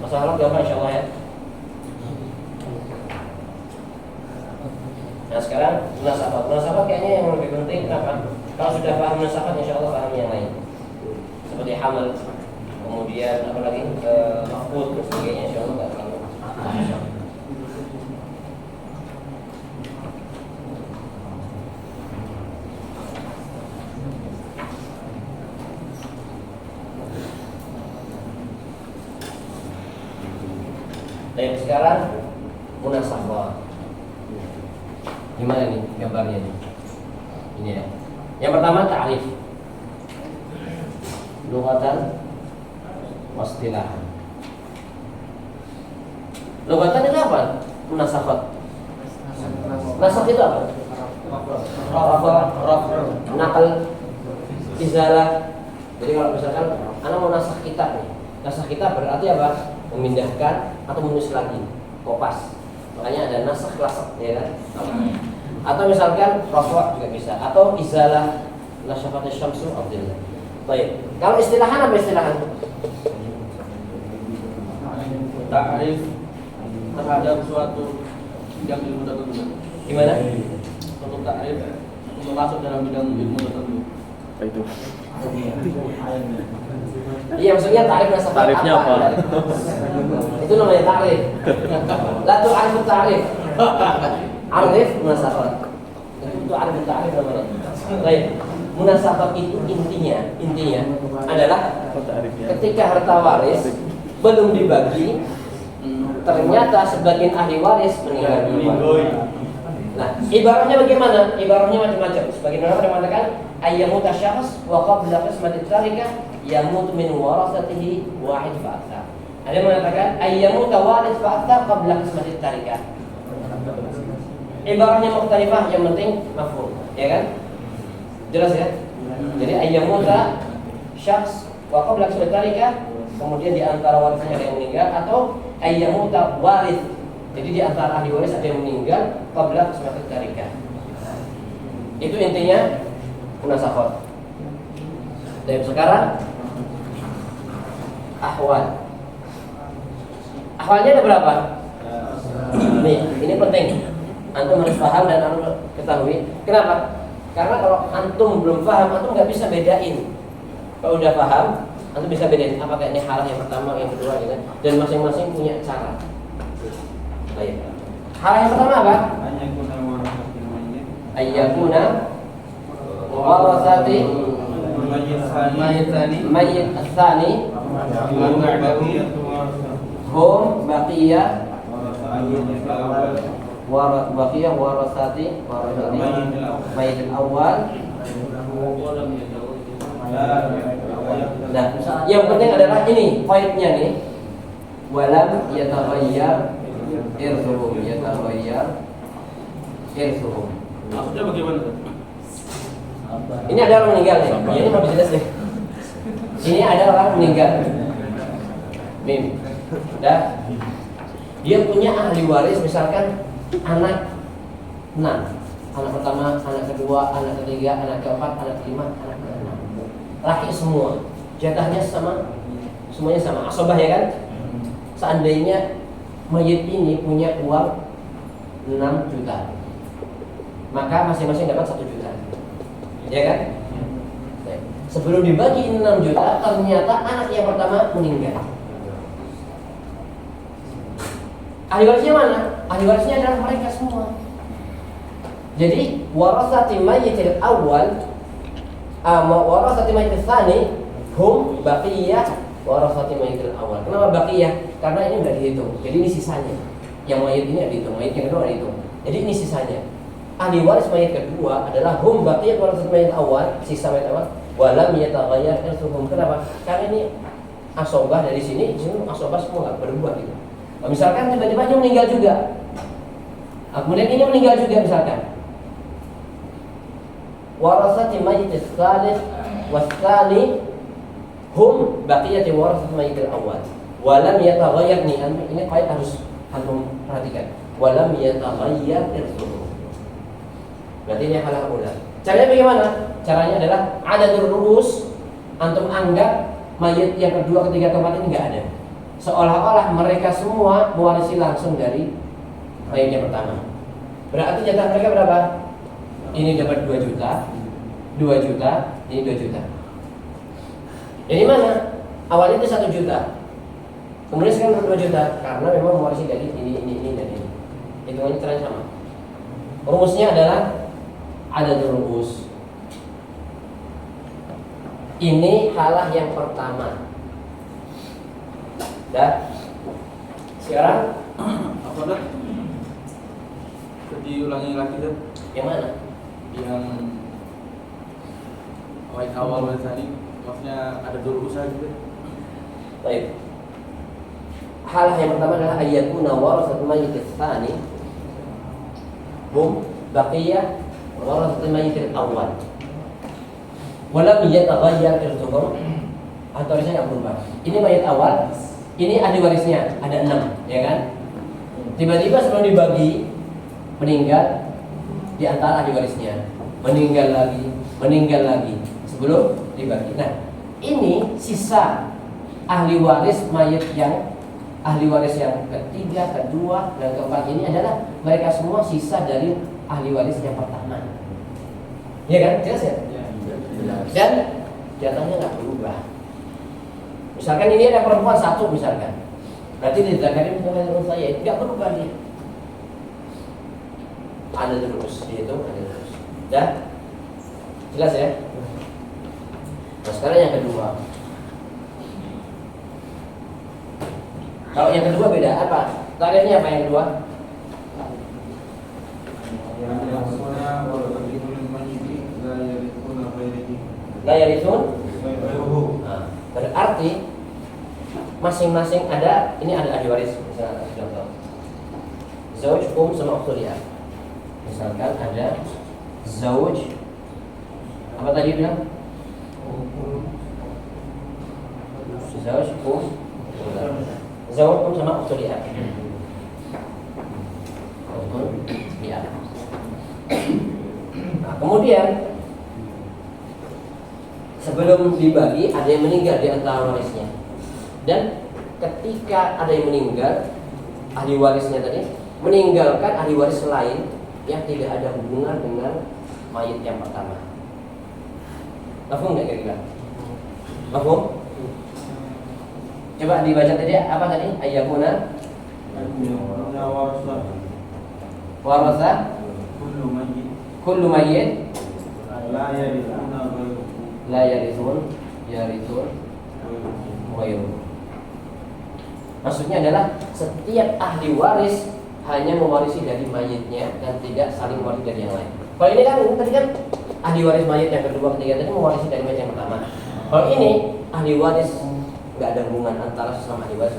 Masalah jawaban insyaallah ya. Nah sekarang munasabah kayaknya yang lebih penting. Kenapa? Kalau sudah paham munasabah insyaallah paham yang lain. Seperti hamal, kemudian apa lagi mahfud dan sebagainya insyaallah nggak terlalu. Dan sekarang munasabah. Gimana nih gambarnya nih? Ini ya. Yang pertama ta'rif. Lughatan wastilahan. Lughatan itu apa? Munasabah. Nasakh itu apa? Rafa, nakal, izalah. Jadi kalau misalkan anak mau nasakh kitab nih. Nasakh kitab berarti apa? Memindahkan atau menulis lagi, kopas. Makanya ada nasakh lasak, ya kan? Atau misalkan rafa juga bisa, atau izalah, nasyafat syamsu abdillah. Baik. Kalau istilahan apa istilahan? Ta'rif terhadap suatu bidang ilmu tertentu. Gimana? Untuk ta'rif untuk masuk dalam bidang ilmu tertentu. Apa itu? Iya, maksudnya ta'rif nasabah Ta'rifnya apa? Itu namanya ta'rif. La tu'arif ta'rif. Arif munasabah. Itu arif ta'rif namanya. Baik. Munasabah itu intinya adalah ketika harta waris belum dibagi, ternyata sebagian ahli waris meninggal duluan. Nah, ibaratnya bagaimana? Ibaratnya macam-macam. Sebagian orang mengatakan ayyamuta syakhs wa qabla qismatit tarikah yamut min warasatihi wahid fa aktsar. Ada yang mengatakan ayyamuta waris fa aktsar qabla qismatit tarikah. Ibaratnya mukhtalifah, yang penting mafhum, ya kan? Jelas ya? Jadi ayyamuta syakhs wa qabla qismatit tarikah, kemudian di antara warisnya ada yang meninggal, atau ayyamuta waris. Jadi di antara ahli waris ada yang meninggal qabla qismatit tarikah. Itu intinya munasabah. Dan sekarang ahwal. Ahwalnya ada berapa? Nih, ini penting. Antum harus paham dan harus ketahui. Kenapa? Karena kalau antum belum paham, antum nggak bisa bedain. Kalau udah paham, antum bisa bedain apakah ini halah yang pertama, yang kedua, gitu. Dan masing-masing punya cara. Baik. Hal yang pertama apa? Ayyakuna warasati mayyit tsani hum baqiyah warasati mayyit al-awwal. Nah, yang penting adalah ini poinnya nih. Walam yataghayyar irsuhum irsuhum. Maksudnya bagaimana? Ini ada orang meninggal nih. Ini mau jelas nih. Ini ada orang meninggal. Mim. Dah. Dia punya ahli waris misalkan anak 6. Anak pertama, anak kedua, anak ketiga, anak keempat, anak kelima, anak keenam. Laki semua. Jatahnya sama. Semuanya sama. Asobah ya kan? Seandainya mayit ini punya uang 6 juta, maka masing-masing dapat 1 juta, ya kan? Sebelum dibagi 6 juta, ternyata anak yang pertama meninggal. Ahli warisnya mana? Ahli warisnya adalah mereka semua. Jadi warasati mayyitil awal, warasati mayyitil tsani hum baqiyah warasati mayyitil awal. Kenapa baqiyah? Karena ini enggak dihitung. Jadi ini sisanya. Yang mayit ini enggak dihitung, mayit yang kedua enggak dihitung. Jadi ini sisanya. Ahli waris mayit kedua adalah hum baqiyah warasati mayyitil awal, sisa mayit awal. Walam yataghayyar irsuhum. Kenapa? Karena ini asobah dari sini asobah semua enggak berubah gitu. Misalkan tiba-tiba dia meninggal juga. Kemudian ini meninggal juga misalkan. Warasati mayyitis tsalits was tsani hum baqiyati warasati mayyitil awal. Walam yataghayyar nih, ini kalian harus antum perhatikan. Walam yataghayyar irsuhu. Berarti ini halah ulah. Caranya bagaimana? Caranya adalah adadur ru'us. Antum anggap mayit yang kedua, ketiga, keempat ini nggak ada. Seolah-olah mereka semua mewarisi langsung dari mayit yang pertama. Berarti jatah mereka berapa? Ini dapat 2 juta, 2 juta, ini 2 juta. Jadi mana? Awalnya itu 1 juta. Kemudian sekarang 2 juta karena memang mewarisi dari ini dan ini. Hitungannya caranya sama. Rumusnya adalah adadur ru'us. Ini halah yang pertama. Dah. Sekarang Apa dah? Diulangi lagi dah. yang mana? Yang awal tadi, maksudnya ada dulu usaha gitu. Baik. Halah yang pertama adalah ayatuna warasatul mayyit tsani hum baqiyah warasatul mayyit awal. Walam yataghayyar irsuhum, atau risanya nggak berubah. Ini mayit awal, ini ahli warisnya ada 6, ya kan? Tiba-tiba sebelum dibagi meninggal di antara ahli warisnya, meninggal lagi sebelum dibagi. Nah, ini sisa ahli waris mayit yang ahli waris yang ketiga, kedua, dan keempat ini adalah mereka semua sisa dari ahli waris yang pertama. Iya kan? Jelas ya? Dan jatahnya nggak berubah. Misalkan ini ada perempuan 1 misalkan, berarti di zakari menurut saya nggak berubah dia. Ada terus, dihitung ada terus. Dah? Jelas ya? Nah sekarang yang kedua. Kalau yang kedua beda apa? Tarifnya apa yang kedua? La yarithun. Nah, berarti masing-masing ada, ini ada ahli waris misalnya contoh. Zauj sama ukhtuliah. Misalkan ada zauj, apa tadi bilang? Zauj Zawaj sama ukhtuliah. Nah, kemudian sebelum dibagi ada yang meninggal di antara warisnya. Dan ketika ada yang meninggal, ahli warisnya tadi meninggalkan ahli waris lain yang tidak ada hubungan dengan mayit yang pertama. Mafhum enggak kira-kira? Mafhum? Coba dibaca tadi apa tadi? Ayyakuna warasa kullu mayyit la yarithun ghairu. Maksudnya adalah setiap ahli waris hanya mewarisi dari mayitnya dan tidak saling mewarisi dari yang lain. Kalau ini kan tadi kan ahli waris mayit yang kedua, ketiga tadi mewarisi dari mayit yang pertama. Kalau ini ahli waris nggak ada hubungan antara sesama ahli waris.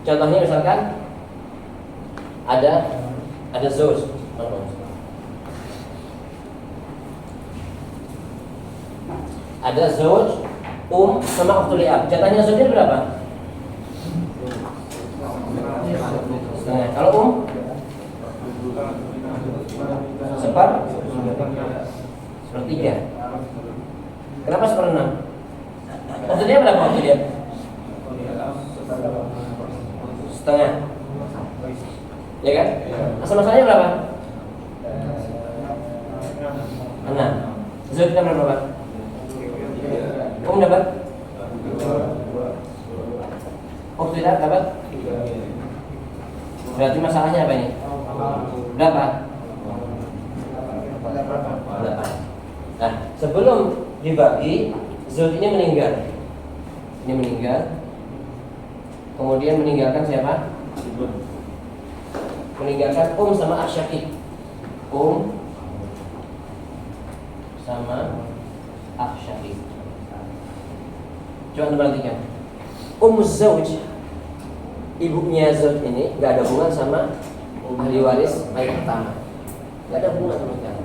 Contohnya misalkan ada zauj, ada zauj, sama ukhtuliah. Jatahnya zaujnya berapa? Setengah. Kalau sepertiga. Kenapa 1/6? Maksudnya berapa waktu dia? Setengah. Ya kan? Asal-asalnya berapa? 6. Zul kita berapa? Kamu dapat? Oh tidak dapat? Berarti masalahnya apa ini? Berapa? 8. Nah, sebelum dibagi, Zul ini meninggal. Ini meninggal. Kemudian meninggalkan siapa? Meninggalkan sama asyakik. Sama asyakik. Coba perhatikan. Zauj, ibunya Zauj ini nggak ada hubungan sama ahli waris mayit pertama. Nggak ada hubungan sama sekali.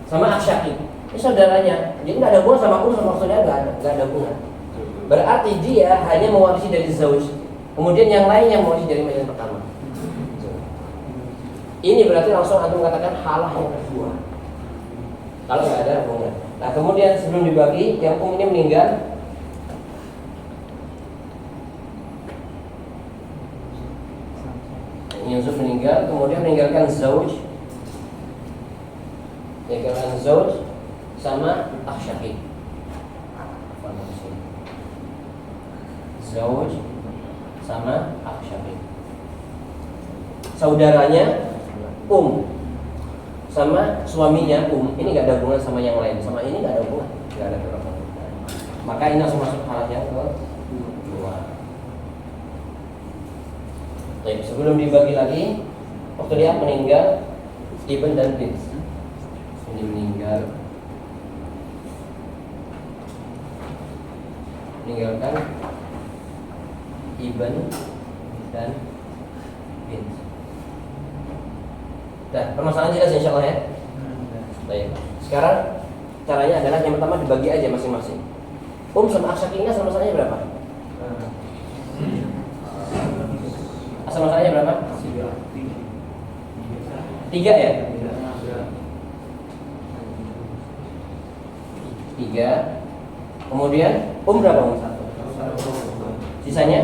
Sama asyakik. Ini saudaranya. Jadi nggak ada hubungan sama sama maksudnya nggak ada hubungan. Berarti dia hanya mewarisi dari Zauj. Kemudian yang lainnya mau dari majelis pertama. Ini berarti langsung antum katakan halah yang kedua. Kalau nggak ada hubungan. Nah kemudian sebelum dibagi, yang ini meninggal. Yusuf meninggal, kemudian meninggalkan zauj, sama akh syakik. Zauj sama akh syakik. Saudaranya sama suaminya ini nggak ada hubungan sama yang lain, sama ini nggak ada hubungan, nggak ada hubungan. Maka ini langsung masuk hal yang kedua. Baik, sebelum dibagi lagi, waktu dia meninggal, ibn dan bint. Ini meninggalkan ibn dan bint. Nah, permasalahan jelas insya Allah ya. Baik. Sekarang caranya adalah yang pertama dibagi aja masing-masing. Sama akh syakiknya asal masalahnya berapa? Asal masalahnya berapa? 3 ya? 3. Kemudian berapa? Sisanya?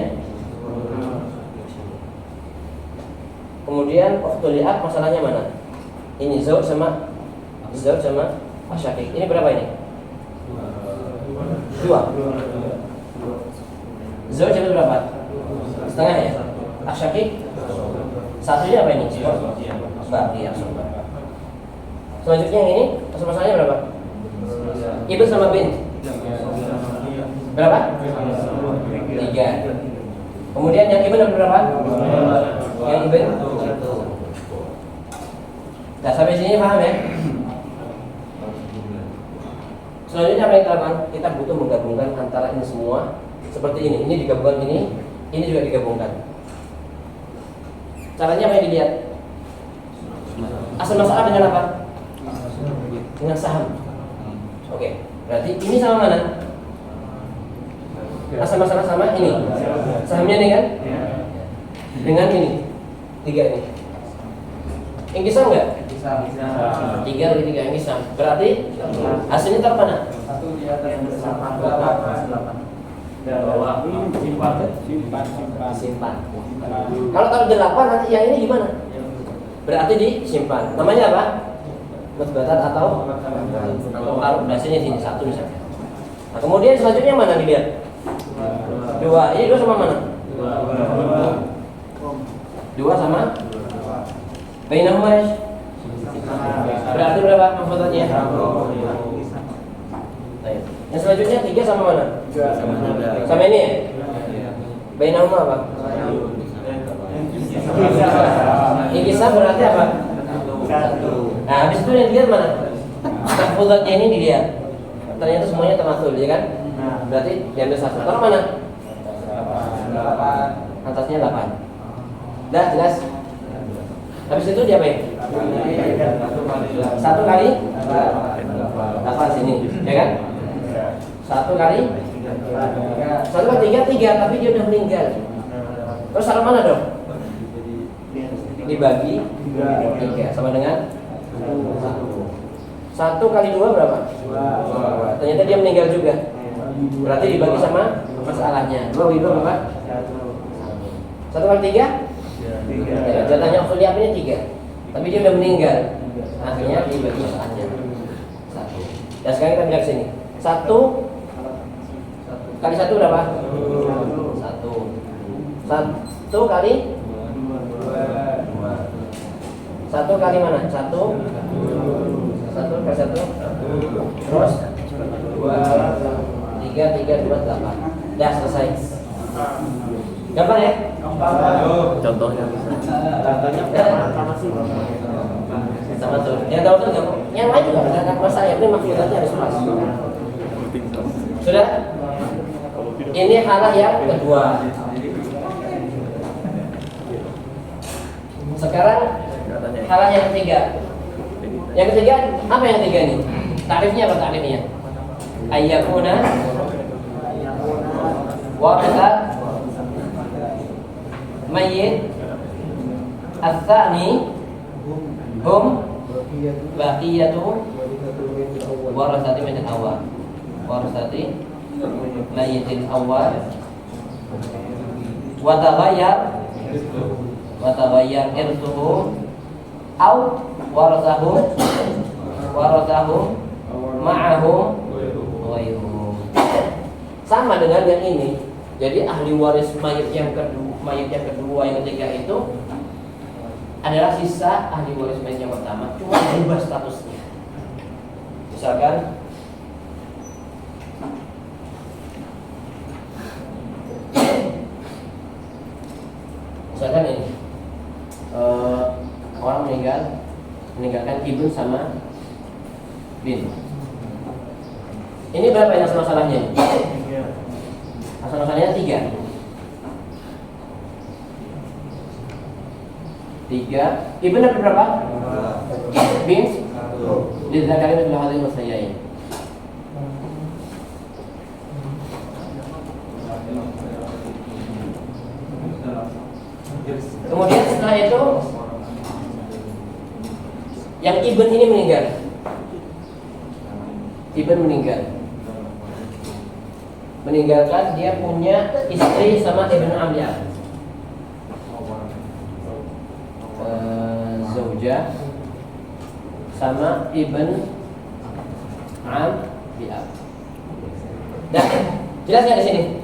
Kemudian waktu lihat masalahnya mana? Ini zauj sama asyakik. Ini berapa ini? 2. Zauj itu berapa? Setengah ya? Asyakik? Satunya apa ini? Iya, selanjutnya yang ini asal masalahnya berapa? Ibn sama bint berapa? 3. Kemudian yang ibn berapa? Yang ibn 1. Nah sampai sini paham ya? Selanjutnya apa yang kita lakukan? Kita butuh menggabungkan antara ini semua. Seperti ini digabungkan ini juga digabungkan. Caranya apa yang dilihat? Asal masalah dengan apa? Dengan saham. Oke, berarti ini sama mana? Asal masalah sama ini. Sahamnya ini kan? Dengan ini 3 ini. Ingisam nggak? 3 lebih 3 ingisam. Berarti hasilnya taruh mana? 1 di atas 8. Simpan. Kalau taruh 8 nanti yang ini gimana? Berarti disimpan. Namanya apa? Musbatat atau taruh. Nah sini 1 misalnya. Nah kemudian selanjutnya mana dilihat? 2. Ini 2 sama mana? 2 sama bainahuma. Berarti berapa musbatatnya? Yang selanjutnya 3 sama mana? Sama ini ya? Bainahuma apa? Ingisam berarti apa? 1. Nah habis itu yang dilihat mana? Mahfudzatnya ini dilihat. Ternyata semuanya termasuk ya kan? Berarti diambil 1. Taruh mana? 8. Atasnya 8. Dah jelas? Habis itu diapain? 1 kali 8 sini, ya kan? 1 kali 3, tapi dia udah meninggal. Terus taruh mana dong? Dibagi 3 sama dengan 1 kali 2 berapa? 2. Ternyata dia meninggal juga. Berarti dibagi sama masalahnya. 2 kali 2 berapa? 1 kali 3? 3. Ya, jatahnya kuliah ini 3. Tapi dia udah meninggal. Akhirnya dibagi masalahnya 1. Dan sekarang kita bilang sini. 1 kali 1 berapa? 1. 1 kali 1 kali mana? 1 kali 1 terus 2 3 2 8. Dah selesai. Gampang ya? Contohnya sama tuh. Yang tahu tuh gampang. Yang lain juga ada masalah. Ini maksudnya harus pas. Sudah? Ini halah yang kedua. Sekarang halah yang ketiga. Yang ketiga apa yang ketiga ini? Tarifnya apa tarifnya? Ayyakuna waqi'at mayyit ats-tsani hum baqiyatu warasati mayyitil awwal. Warasati mayyitil awwal wa taghayyar irsuhum au warasahum ma'ahum ghairuhum. Sama dengan yang ini. Jadi ahli waris mayit yang kedua, yang ketiga itu adalah sisa ahli waris mayit yang pertama, cuma berubah statusnya. Misalkan ini orang meninggalkan ibn sama bin. Ini berapa yang masalahnya? Masalahnya 3. 3. Ibn ada berapa? Bin. Lidzakari mithlu hadzal unsayyain. Kemudian setelah itu yang ibn ini meninggal. Ibn meninggalkan dia punya istri sama ibn amliah, zaujah sama ibn amliah. Nah, jelas nggak di sini?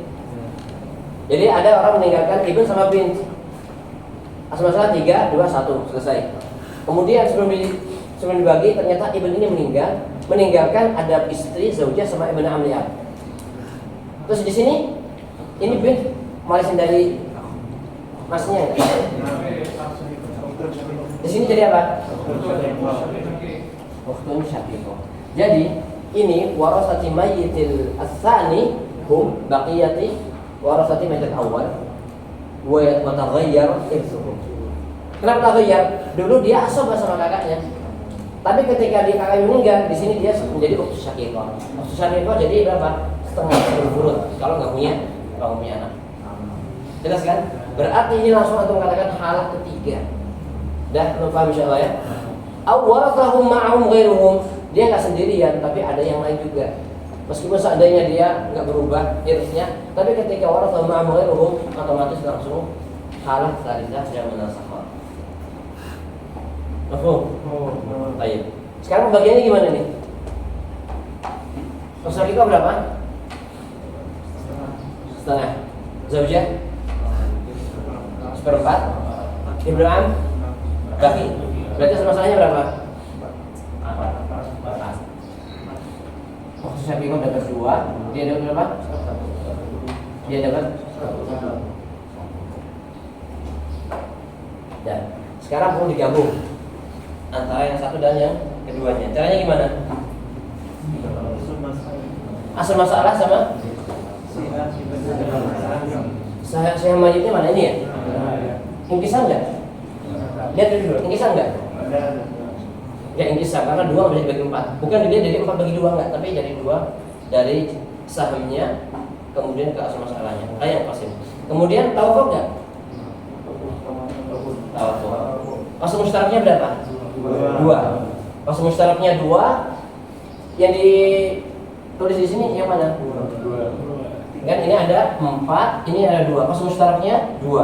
Jadi ada orang meninggalkan ibn sama bint. Asal masalah 3, 2, 1 selesai. Kemudian sebelum dibagi ternyata ibn ini meninggalkan ada istri, zaujah sama ibn amliah. Terus di sini ini bin warisin dari masnya. Di sini jadi apa? Ukhtun syaqiqah. Jadi ini warasati mayyitil ats-tsani hum baqiyati warasati mayyitil awwal wa taghayyar irsuhum. Kenapa taghayyar? Dulu dia asab sama kakaknya. Tapi ketika dia kakaknya meninggal, di sini dia menjadi ukhtun syaqiqah. Ukhtun syaqiqah jadi berapa? Setengah berurut kalau nggak punya anak. Jelas kan? Berarti ini langsung atau mengatakan halah ketiga. Dah paham insyaallah ya. Awwarathahum ma'ahum ghairuhum. Dia nggak sendirian, tapi ada yang lain juga. Meskipun seandainya dia nggak berubah irisnya, tapi ketika warathahum ma'ahum ghairuhum otomatis langsung halah tsalitsah yang menasakh. Mafhum? Baik. Sekarang bagiannya gimana nih? Usaha kita berapa? Setengah. Zaujah? 1/4. Ibnu am? Baki. Berarti masalahnya berapa? 4. Waktu Syafi'i dapat 2, dia dapat berapa? Dia dapat 1. Dan sekarang perlu digabung antara yang satu dan yang keduanya. Caranya gimana? Asal masalah sama saya mayitnya mana ini ya? Ingkisar enggak? Lihat dulu, ingkisar enggak? Ya ingkisar, karena 2 bisa dibagi 4. Bukan dia jadi 4 bagi 2 enggak, tapi jadi 2 dari sahamnya kemudian ke asal masalahnya. Kayak pasin. Kemudian tawafuk enggak? Tawafuk. Asal mustaraknya berapa? 2. Asal mustaraknya 2. Yang ditulis di sini yang mana? 2. Kan ini ada 4, ini ada 2. Pas mustaraknya 2.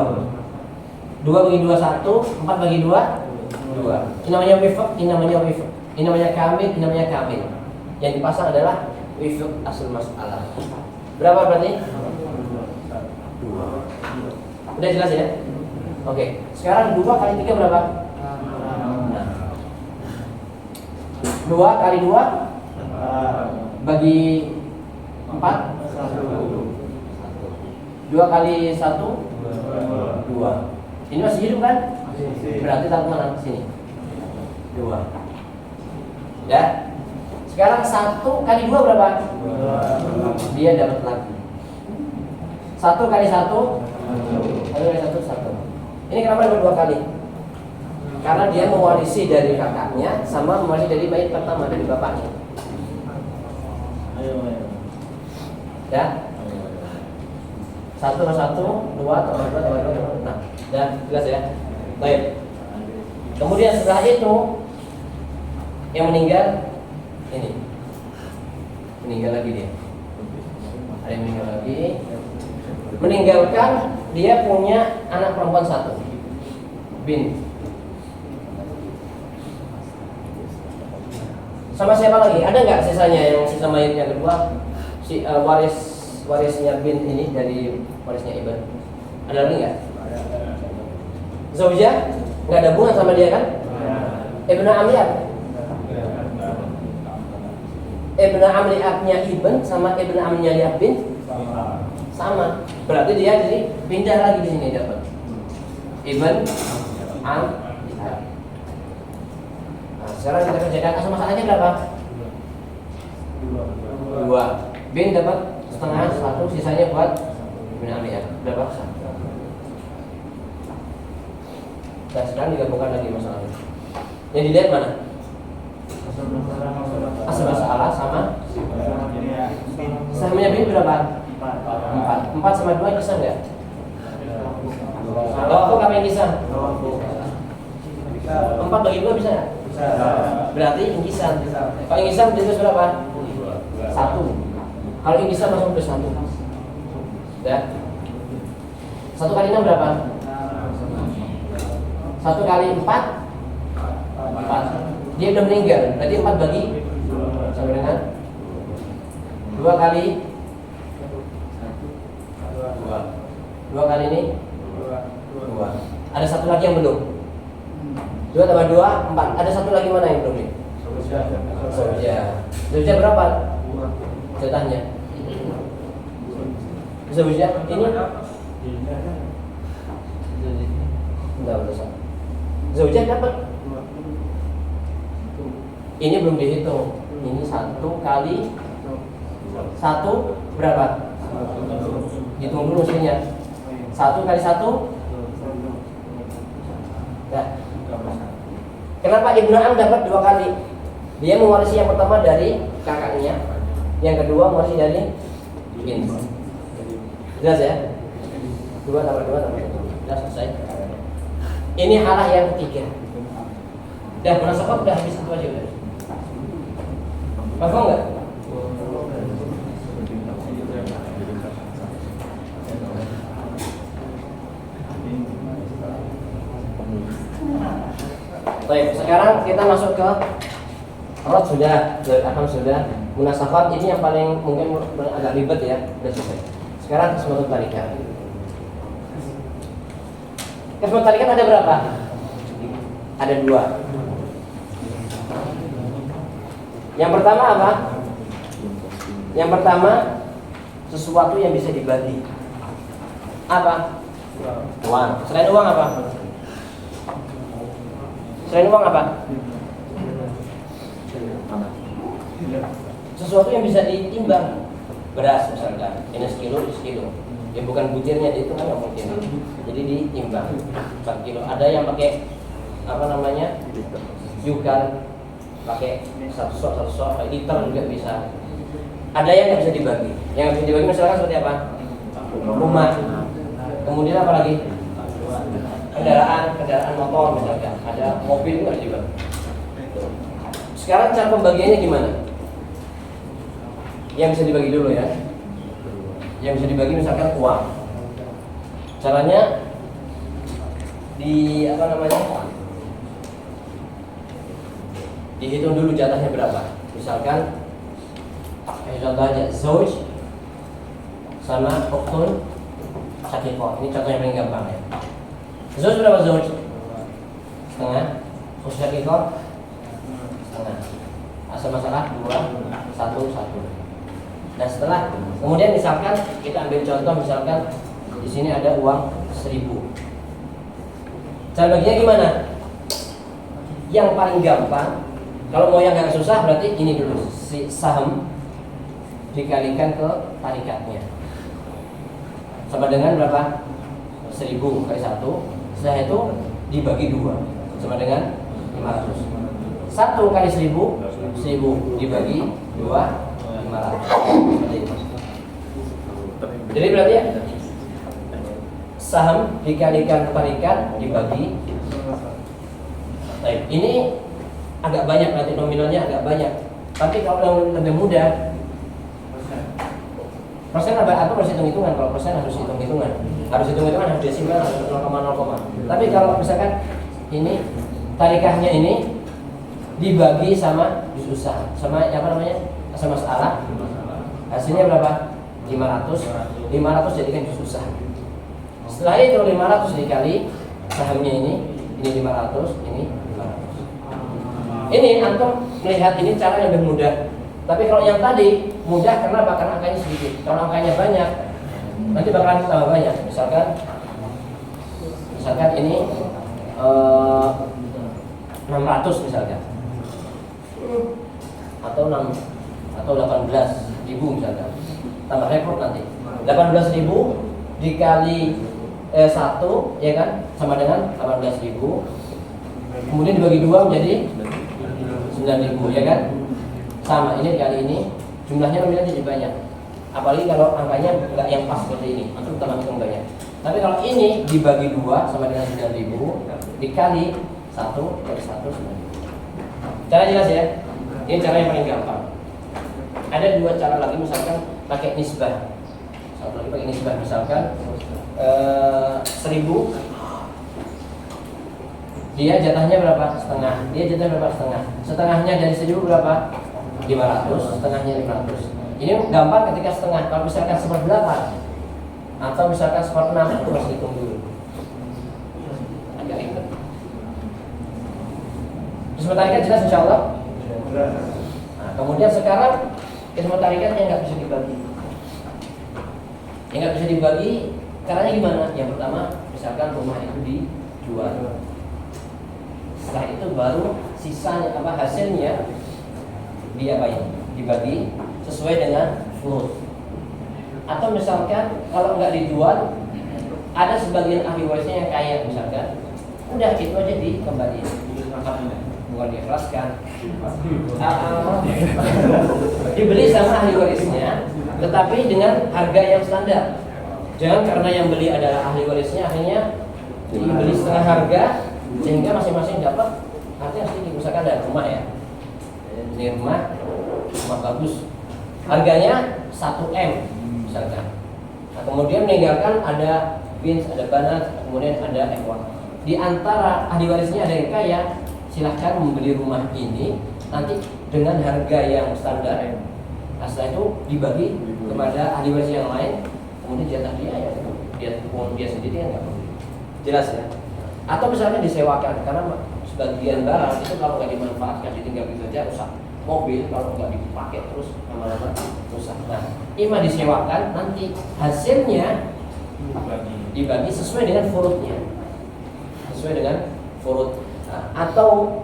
2 bagi 2 1, 4 bagi 2 2. Ini namanya wifq, ini namanya wifq. Ini namanya kamil, ini namanya kamil. Yang dipasang adalah wifq asal masalah. Berapa berarti? 2. Udah jelas ya? Oke. Sekarang 2 kali 3 berapa? 2 kali 2 bagi 4 2 kali 1 2. Ini masih hidup kan? Berarti taruh mana? Sini 2. Ya. Sekarang 1 kali 2 berapa? 2. Dia dapat lagi 1 kali 1 1. Ini kenapa dapat 2 kali? Karena dia mewarisi dari kakaknya sama mewarisi dari mayit pertama, dari bapaknya. Ya. 1 tambah 1, 2 tambah 2 tambah 2 tambah 6. Dan jelas ya. Baik. Kemudian setelah itu yang meninggal ini. Meninggal lagi dia. Ada yang meninggal lagi. Meninggalkan dia punya anak perempuan 1. Bin. Sama siapa lagi? Ada nggak sisanya yang sisa mayat yang kedua? Si warisnya bin ini dari warisnya Ibn. Ada lagi nggak? Zaujah? Nggak ada hubungan sama dia kan? Ibn Amliat. Ibn Amliatnya Ibn sama Ibn Amliat bin sama. Berarti dia jadi pindah lagi di sini dapat. Ibn Amliat. Nah, sekarang kita kerjakan asal masalahnya berapa? 2. Bin dapat setengah, 1, sisanya buat Ibn Amliat. Berapa? 1. Nah, sekarang digabungkan lagi masalahnya. Yang dilihat mana? Asal masalah sama sahamnya bin berapa? 4. 4 sama 2 bisa nggak? Kalau apa yang bisa? 4 bagi 2 bisa nggak? Berarti ingkisan. Kalau ingkisan plus berapa? 1. Kalau ingkisan langsung plus 1. Ya. 1 kali 6 berapa? 1 kali 4 4. Dia udah meninggal. Berarti 4 bagi sama dengan 2 kali 2 kali ini 2. Ada 1 lagi yang belum. 2 tambah 2 4. Ada 1 lagi mana yang belum nih? Zaujah berapa? Jatahnya. Zaujah ini enggak usah. Zaujah dapat. Ini belum dihitung. Ini 1 kali 1 berapa? Hitung dulu mesinnya. 1 kali 1. Nah. Kenapa Ibnu Am dapat 2 kali? Dia mewarisi yang pertama dari kakaknya, yang kedua mewarisi dari bin. Jelas ya? 2 tambah 2 tambah 1. Jelas selesai. Ini halah yang ketiga. Dah munasabah udah habis itu aja udah. Paham enggak? Baik, sekarang kita masuk ke rot sudah, akam sudah, munasabah ini yang paling mungkin agak ribet ya, udah selesai. Sekarang kismatul tarikat. Kismatul tarikat ada berapa? Ada 2. Yang pertama apa? Yang pertama sesuatu yang bisa dibagi. Apa? Uang. Selain uang apa? Selain uang apa? Sesuatu yang bisa ditimbang. Beras misalkan, ini sekilo, ini sekilo. Ya bukan butirnya itu kan nggak mungkin. Jadi ditimbang 4 kilo. Ada yang pakai apa namanya? Juga pakai 1 sok, liter juga bisa. Ada yang nggak bisa dibagi. Yang nggak bisa dibagi misalkan seperti apa? Rumah. Kemudian apa lagi? Kendaraan motor misalkan. Ada mobil nggak juga. Sekarang cara pembagiannya gimana? Yang bisa dibagi dulu ya. Yang bisa dibagi misalkan uang. Caranya di apa namanya? Dihitung dulu jatahnya berapa. Misalkan contoh aja zauj sama uktun syaqiqah. Ini contoh yang paling gampang ya. Zauj berapa zauj? Setengah. Uktun syaqiqah setengah. Asal masalah 2 1 1. Nah setelah kemudian misalkan kita ambil contoh misalkan di sini ada uang 1000. Cara baginya gimana? Yang paling gampang, kalau mau yang nggak susah berarti ini dulu, si saham dikalikan ke tarikatnya sama dengan berapa? 1000 kali 1. Setelah itu dibagi 2 sama dengan 500. 1 kali 1000 dibagi 2 500. Jadi berarti ya saham dikalikan tarikat dibagi. Baik, ini agak banyak, nanti nominalnya agak banyak. Tapi kalau yang lebih mudah, persen atau harus hitung-hitungan. Kalau persen harus hitung-hitungan, harus desimal, harus 0,0. Tapi kalau misalkan ini tarikahnya ini dibagi sama juz usaha, sama apa namanya, sama masalah, hasilnya berapa? 500 jadikan juz usaha. Setelah itu 500 dikali sahamnya ini 500, ini 500. Ini antum melihat ini cara yang lebih mudah. Tapi kalau yang tadi mudah, kenapa? Karena angkanya sedikit. Kalau angkanya banyak, nanti bakalan tambah banyak. Misalkan ini 600 misalkan, atau 18.000 misalkan. Tambah repot nanti. 18.000 dikali 1, ya kan, sama dengan 18.000. Kemudian dibagi 2 menjadi 9.000, ya kan? Sama, ini kali ini jumlahnya nominalnya jadi banyak. Apalagi kalau angkanya nggak yang pas seperti ini, itu tambah banyak. Tapi kalau ini dibagi 2 sama dengan 9.000 dikali 1 dari 1 9.000. Cara jelas ya? Ini cara yang paling gampang. Ada 2 cara lagi, misalkan pakai nisbah. Satu lagi pakai nisbah, misalkan 1.000, dia jatahnya berapa? Setengah. Setengahnya dari 1.000 berapa? 500, setengahnya 500. Ini gampang ketika setengah. Kalau misalkan 1/8 atau misalkan 1/6, itu harus hitung dulu. Agak ribet. Kismat tarikat jelas insyaallah. Nah, kemudian sekarang kismat tarikat yang nggak bisa dibagi. Yang nggak bisa dibagi, caranya gimana? Yang pertama, misalkan rumah itu dijual. Setelah itu baru sisanya hasilnya dibagi sesuai dengan furud. Atau misalkan kalau nggak dijual, ada sebagian ahli warisnya yang kaya misalkan, udah itu aja dikembaliin, bukan diikhlaskan. Dibeli sama ahli warisnya, tetapi dengan harga yang standar. Jangan karena yang beli adalah ahli warisnya, akhirnya dibeli setengah harga sehingga masing-masing dapat artinya sedikit. Misalkan ada rumah ya, ini rumah bagus, harganya 1M misalkan. Nah, kemudian meninggalkan ada bint, ada banat, kemudian ada ikhwan. Di antara ahli warisnya ada yang kaya, silahkan membeli rumah ini nanti dengan harga yang standar. Nah, setelah itu dibagi kepada ahli waris yang lain, kemudian jatah dia ya dia sendiri kan nggak perlu. Jelas ya? Atau misalnya disewakan, karena sebagian barang itu kalau nggak dimanfaatkan ditinggal gitu saja rusak. Mobil kalau nggak dipakai terus lama-lama rusak. Nah, ima disewakan, nanti hasilnya dibagi sesuai dengan furudnya, Nah, atau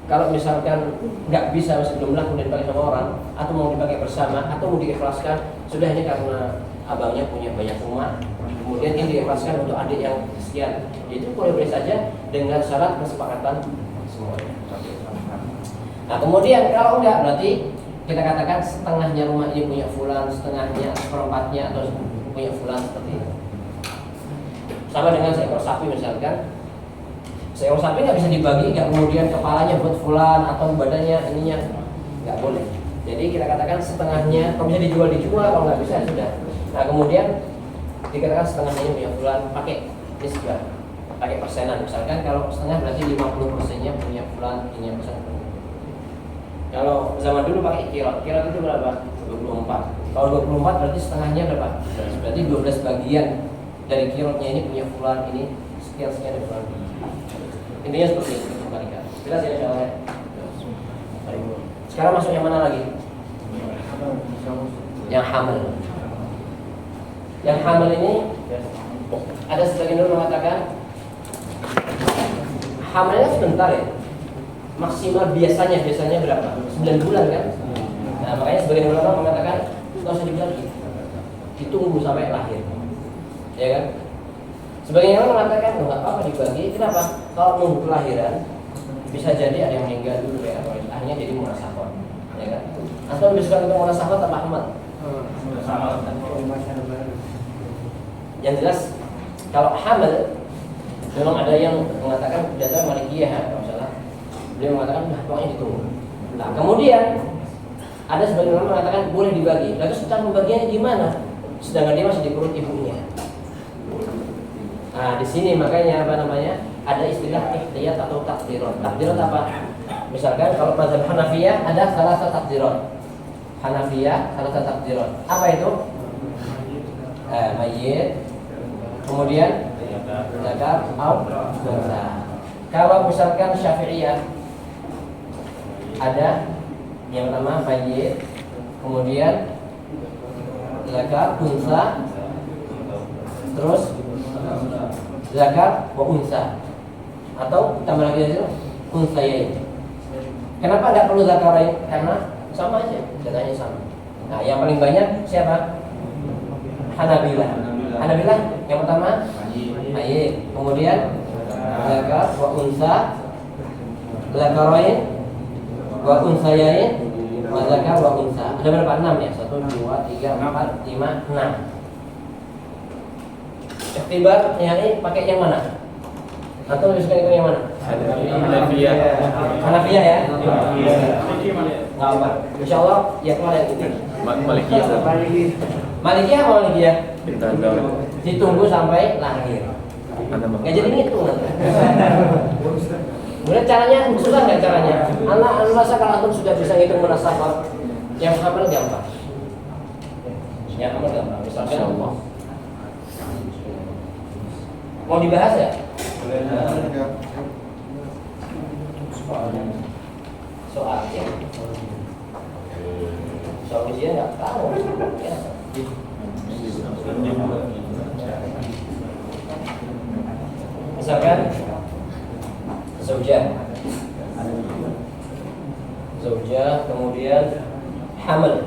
kalau misalkan nggak bisa masih jumlah kemudian dipakai sama orang, atau mau dipakai bersama, atau mau diikhlaskan, sudah ini karena abangnya punya banyak rumah, kemudian ini diikhlaskan untuk adik yang sekian, itu boleh saja dengan syarat kesepakatan semuanya. Nah, kemudian kalau enggak, berarti kita katakan setengahnya rumah ini punya fulan, setengahnya seperempatnya atau punya fulan, seperti itu. Sama dengan seekor sapi misalkan. Seekor sapi nggak bisa dibagi, nggak kemudian kepalanya buat fulan atau badannya ininya, nggak boleh. Jadi kita katakan setengahnya, kalau bisa dijual, kalau nggak bisa sudah. Nah, kemudian dikatakan setengahnya punya fulan, pakai nisbah, pakai persenan. Misalkan kalau setengah berarti 50%-nya punya fulan, ini persen. Kalau zaman dulu pakai kirot itu berapa? 24. Kalau 24 berarti setengahnya berapa? Berarti 12 bagian dari kirotnya ini punya fulan, ini sekian dari fulan. Intinya seperti itu. Jelas ya insyaallah. Sekarang masuk yang mana lagi? Yang hamil. Yang hamil ini ada sebagian dulu mengatakan hamilnya sebentar ya. Maksimal biasanya berapa? 9 bulan kan? Nah, makanya sebagian ulama mengatakan nggak usah dibagi, ditunggu sampai lahir, ya kan? Sebagian ulama mengatakan nggak apa-apa dibagi. Kenapa? Kalau nunggu kelahiran bisa jadi ada yang meninggal dulu ya, atau akhirnya jadi munasahah, ya kan? Atau bisa untuk munasahah tanpa amat. Yang jelas Kalau hamil, memang ada yang mengatakan data Malikiyah, kalau salah, dia mengatakan pokoknya ditunggu. Nah kemudian ada sebagian orang mengatakan boleh dibagi. Lalu cara pembagiannya gimana? Sedangkan dia masih di perut ibunya. Nah di sini makanya apa namanya? Ada istilah ihtiyat atau takdirat. Takdirat apa? Misalkan kalau mazhab Hanafiyah ada salah satu takdirat. Hanafiyah salah satu takdirat. Apa itu? Mayyit. Kemudian zakar atau unsa. Kalau misalkan Syafi'iyah ada yang pertama mayyit, kemudian zakar unsa, terus zakar wa unsa, atau tambah lagi itu unsayain. Kenapa nggak perlu zakarain? Karena sama aja, datanya sama. Nah yang paling banyak siapa? Hanabilah. Hanabilah yang pertama mayyit, kemudian zakar wa unsa, zakarain wa unsayain, wa zakar wa unsa. Ada berapa? 6 ya? 1, 2, 3, 4, 5, 6. Iktibar yang ini pakai yang mana? Atau lebih suka yang mana? Hanafiyah. Hanafiyah ya? Nggak apa. Insya Allah ya keluar yang ini. Malikiyah. Malikiyah apa Malikiyah? Ditanggal. Ditunggu sampai lahir. Nggak jadi ngitung nanti. Kemudian caranya susah nggak caranya? Anak rasa kalau antum sudah bisa ngitung munasabah, yang hamil gampang. Yang hamil gampang. Misalkan mau dibahas ya? Soalnya soal ujian nggak tahu ya. Misalkan zaujah kemudian hamil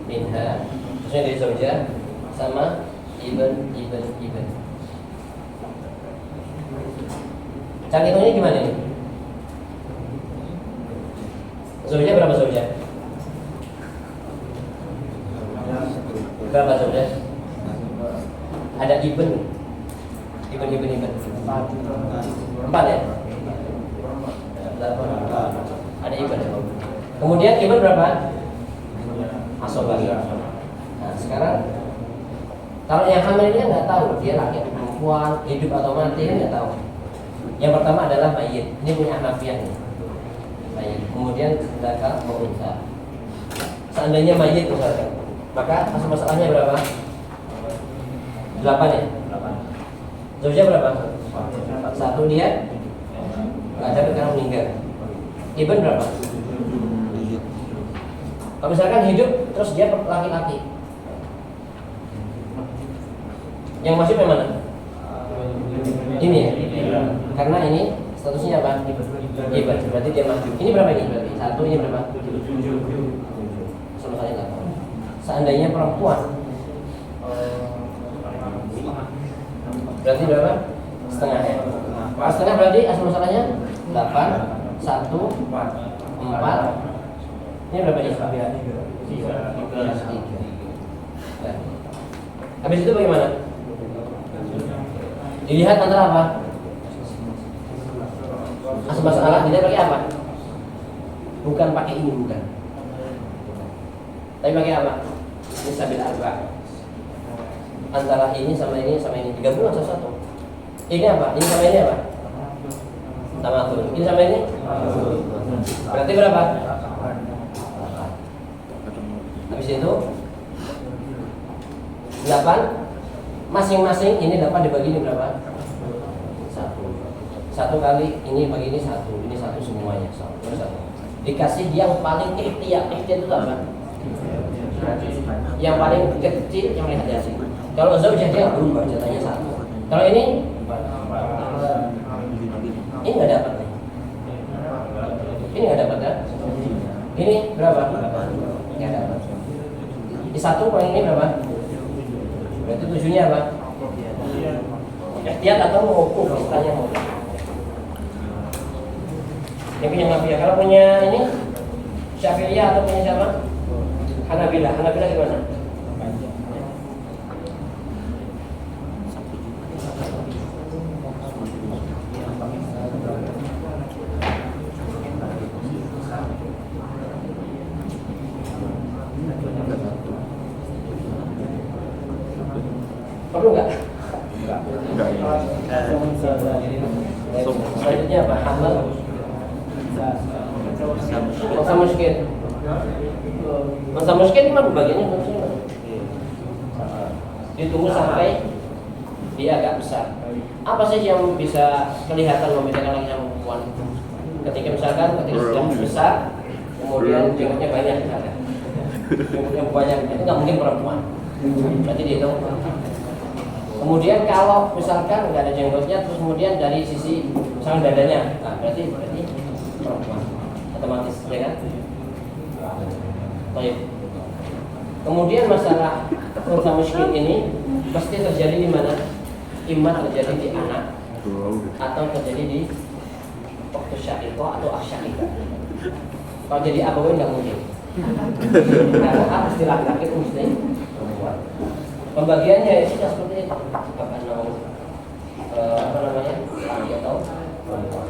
minha, terusnya dari zaujah sama ibn. Cara hitungnya gimana ini? Zaujah berapa zaujah? Berapa zaujah? Ada ibn. 4 ya? Ada ibn. Kemudian ibn berapa? Asobah. Nah sekarang kalau yang hamil ini nggak tahu dia laki atau perempuan, hidup atau mati, dia nggak tahu. Yang pertama adalah mayyit. Ini punya Hanafiyah nih. Mayyit. Kemudian zakar wa unsa. Seandainya mayyit misalkan, maka asal masalahnya berapa? 8 ya? 8. Zaujah berapa? 1 dia nggak ada karena meninggal. Ibn berapa? 7. Kalau misalkan hidup terus dia laki-laki, yang masuk yang mana? Ini ya? Karena ini statusnya apa? Ibn. Berarti dia maju. Ini berapa ini? Berarti 1, ini berapa? 7. Sama saya 8. Seandainya perempuan, berarti berapa? Setengah ya? Setengah berarti asal masalahnya 8, 1, 4. Ini berapa ini? 3. Habis itu bagaimana? Dilihat antara apa? Asal masalah tidak pakai apa? Bukan pakai ini, bukan. Tapi pakai apa? Ini sabil arba. Antara ini sama ini sama ini digabung satu-satu. Ini apa? Ini sama ini apa? Tamathul. Ini sama ini? Berarti berapa? 8. Habis itu 8. Masing-masing ini dapat dibagi ini berapa? 1 kali ini bagi ini 1, ini 1 semuanya 1. Dikasih yang paling ihtiyat. Ihtiyat itu apa? Yang paling kecil yang paling hati-hati. Kalau zaujah dia berubah jatahnya 1. Kalau ini nggak dapat nih. Ini nggak dapat ya? Ini berapa? Nggak dapat. Di 1 paling ini berapa? Berarti tujuannya apa? Ihtiyat atau menghukum istilahnya menghukum. Yang punya Hanafiyah. Kalau punya ini Syafi'iyah atau punya siapa? Hanabilah. Hanabilah gimana? Masa muskil. Masa muskil itu mah bagiannya maksudnya. Ditunggu sampai dia agak besar. Apa sih yang bisa kelihatan membedakan laki sama perempuan? Ketika misalkan sudah besar, kemudian jenggotnya banyak misalkan. Jenggotnya banyak, itu nggak mungkin perempuan. Berarti dihitung. Kemudian kalau misalkan nggak ada jenggotnya, terus kemudian dari sisi misalkan dadanya, nah berarti perempuan otomatis, ya kan? Baik. Kemudian masalah urusan muskil ini pasti terjadi di mana? Imma terjadi di anak atau terjadi di waktu syakiko atau asyakiko. Kalau jadi abawain nggak mungkin. Karena A mesti laki-laki itu mesti perempuan. Pembagiannya ya sudah seperti itu. Apakah apa namanya laki atau perempuan.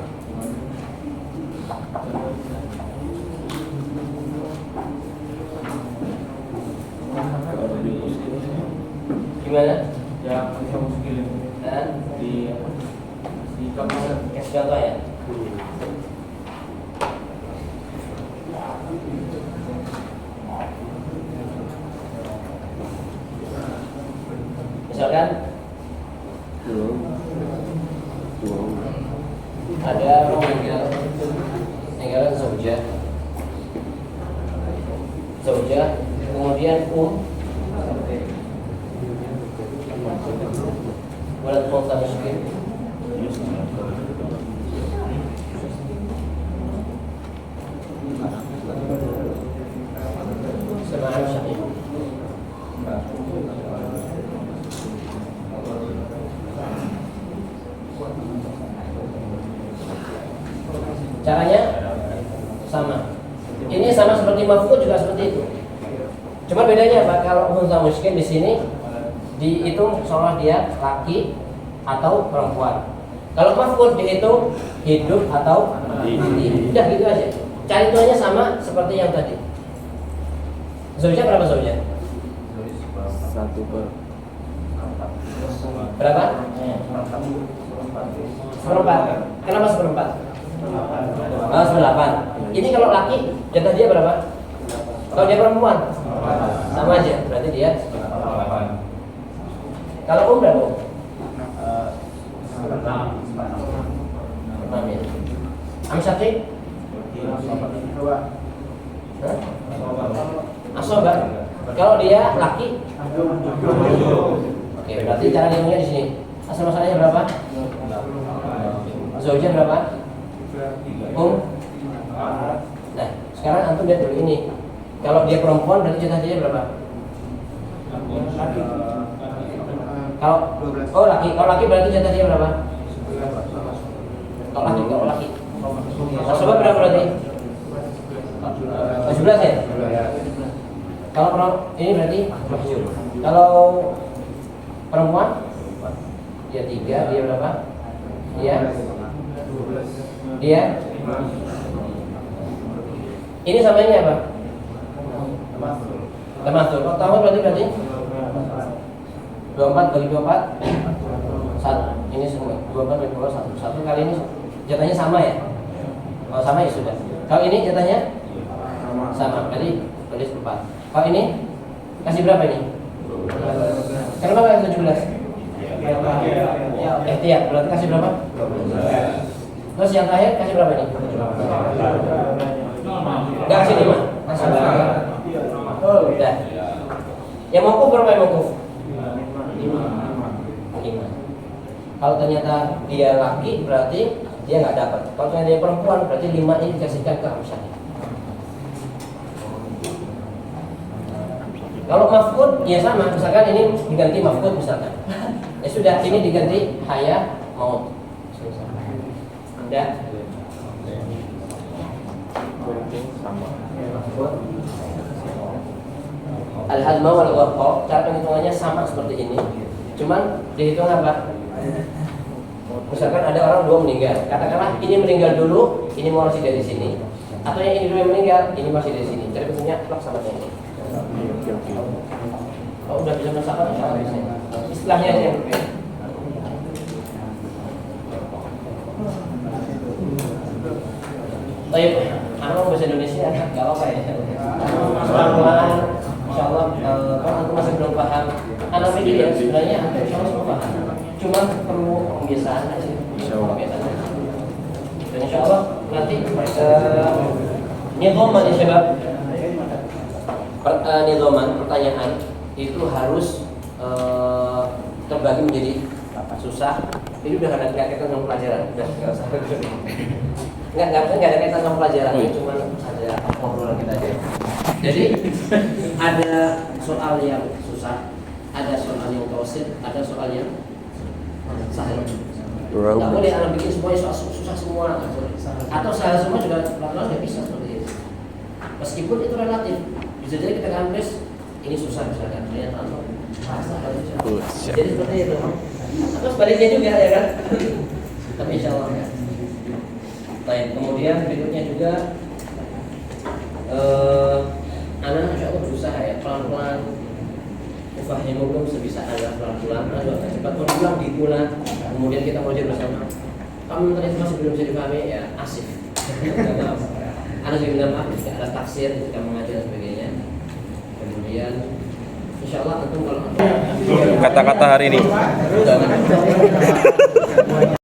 Gimana? Ya, bisa muskil di kasih contoh ya. Misalkan ada orang meninggal zaujah, kemudian walad unsa muskil. Sama syakik. Caranya sama. Ini sama seperti maf'ul juga seperti itu. Cuma bedanya apa? Kalau unsa muskil di sini dihitung seolah dia laki atau perempuan. Kalau maf'ul dihitung hidup atau mati. Udah gitu aja. Cari tuanya sama seperti yang tadi. Zaujah berapa zaujah? 1/4. Berapa? Seperempat. Kenapa seperempat? 98. Ini kalau laki jatah dia berapa? Kalau dia perempuan sama aja. Berarti dia 8. Kalau berapa? 6 ya. Amsyati? Asoba. Kalau dia laki? Oke, berarti cara ngitungnya di sini. Asal masalahnya berapa? Zaujah berapa? Nah, sekarang antum lihat dulu ini. Kalau dia perempuan berarti jatah dia berapa? Kalau laki berarti jatah dia berapa? Kalau laki. Asoba berapa berarti? 17 ya? Kalau ini berarti mahjub. Kalau perempuan dia 3, dia berapa? Dia ini sama ini apa? Tamasul. Kalau tamat berarti 24 bagi 24 1. Ini semua 24 bagi 24 1 kali ini jatahnya sama ya? Kalau sama ya sudah. Kalau ini jatahnya sama, berarti tulis 4. Kalau ini kasih berapa ini? Kenapa kasih 17? Ihtiyat, berarti kasih berapa? Terus yang terakhir kasih berapa ini? Enggak kasih 5. Kasih 5. Oh, udah. Yang mauquf berapa yang mauquf? 5. Kalau ternyata dia laki berarti dia nggak dapat. Kalau ternyata dia perempuan berarti 5 ini dikasihkan ke amsyah. Kalau maf'ul ya sama, misalkan ini diganti maf'ul misalkan. Ya sudah, ini diganti haya maut. Udah. Al-hadma wal gharqa, cara penghitungannya sama seperti ini. Cuman dihitung apa? Misalkan ada orang 2 meninggal. Katakanlah ini meninggal dulu, ini masih dari sini. Atau yang ini dulu yang meninggal, ini masih dari sini. Cara bentuknya klop sama ini. Oh, udah bisa mencapai istilahnya aja. Baik, anak bahasa Indonesia nggak apa-apa ya. Pelan-pelan, insya Allah kalau aku masih belum paham. Anak pikir ya sebenarnya hampir insya Allah semua paham. Cuma perlu pembiasaan aja. Pembiasaan aja. Dan insya Allah nanti nidoman ya syabab. Nidoman pertanyaan itu harus terbagi menjadi susah. Ini udah ada kaitan dengan pelajaran, udah nggak usah. Nggak ada kaitan sama pelajaran, ini cuma ada ngobrolan kita aja. Jadi ada soal yang susah, ada soal yang tausit, ada soal yang sahih. Nggak boleh anak bikin semuanya soal susah semua, atau sahih semua juga pelan-pelan nggak bisa seperti itu. Meskipun itu relatif, bisa jadi kita kampus ini susah misalkan, ternyata jadi seperti itu. Atau sebaliknya juga ya kan? Tapi insya Allah ya. Baik, kemudian berikutnya juga anak insya Allah berusaha ya pelan-pelan ufahimukum sebisa anak pelan-pelan agak cepat berulang diulang kemudian kita belajar bersama. Kamu ternyata masih belum bisa dipahami ya asif. Maaf. Anak juga minta maaf jika ada taksir jika mengajar dan sebagainya. Kemudian insya Allah antum kalau kata-kata hari ini.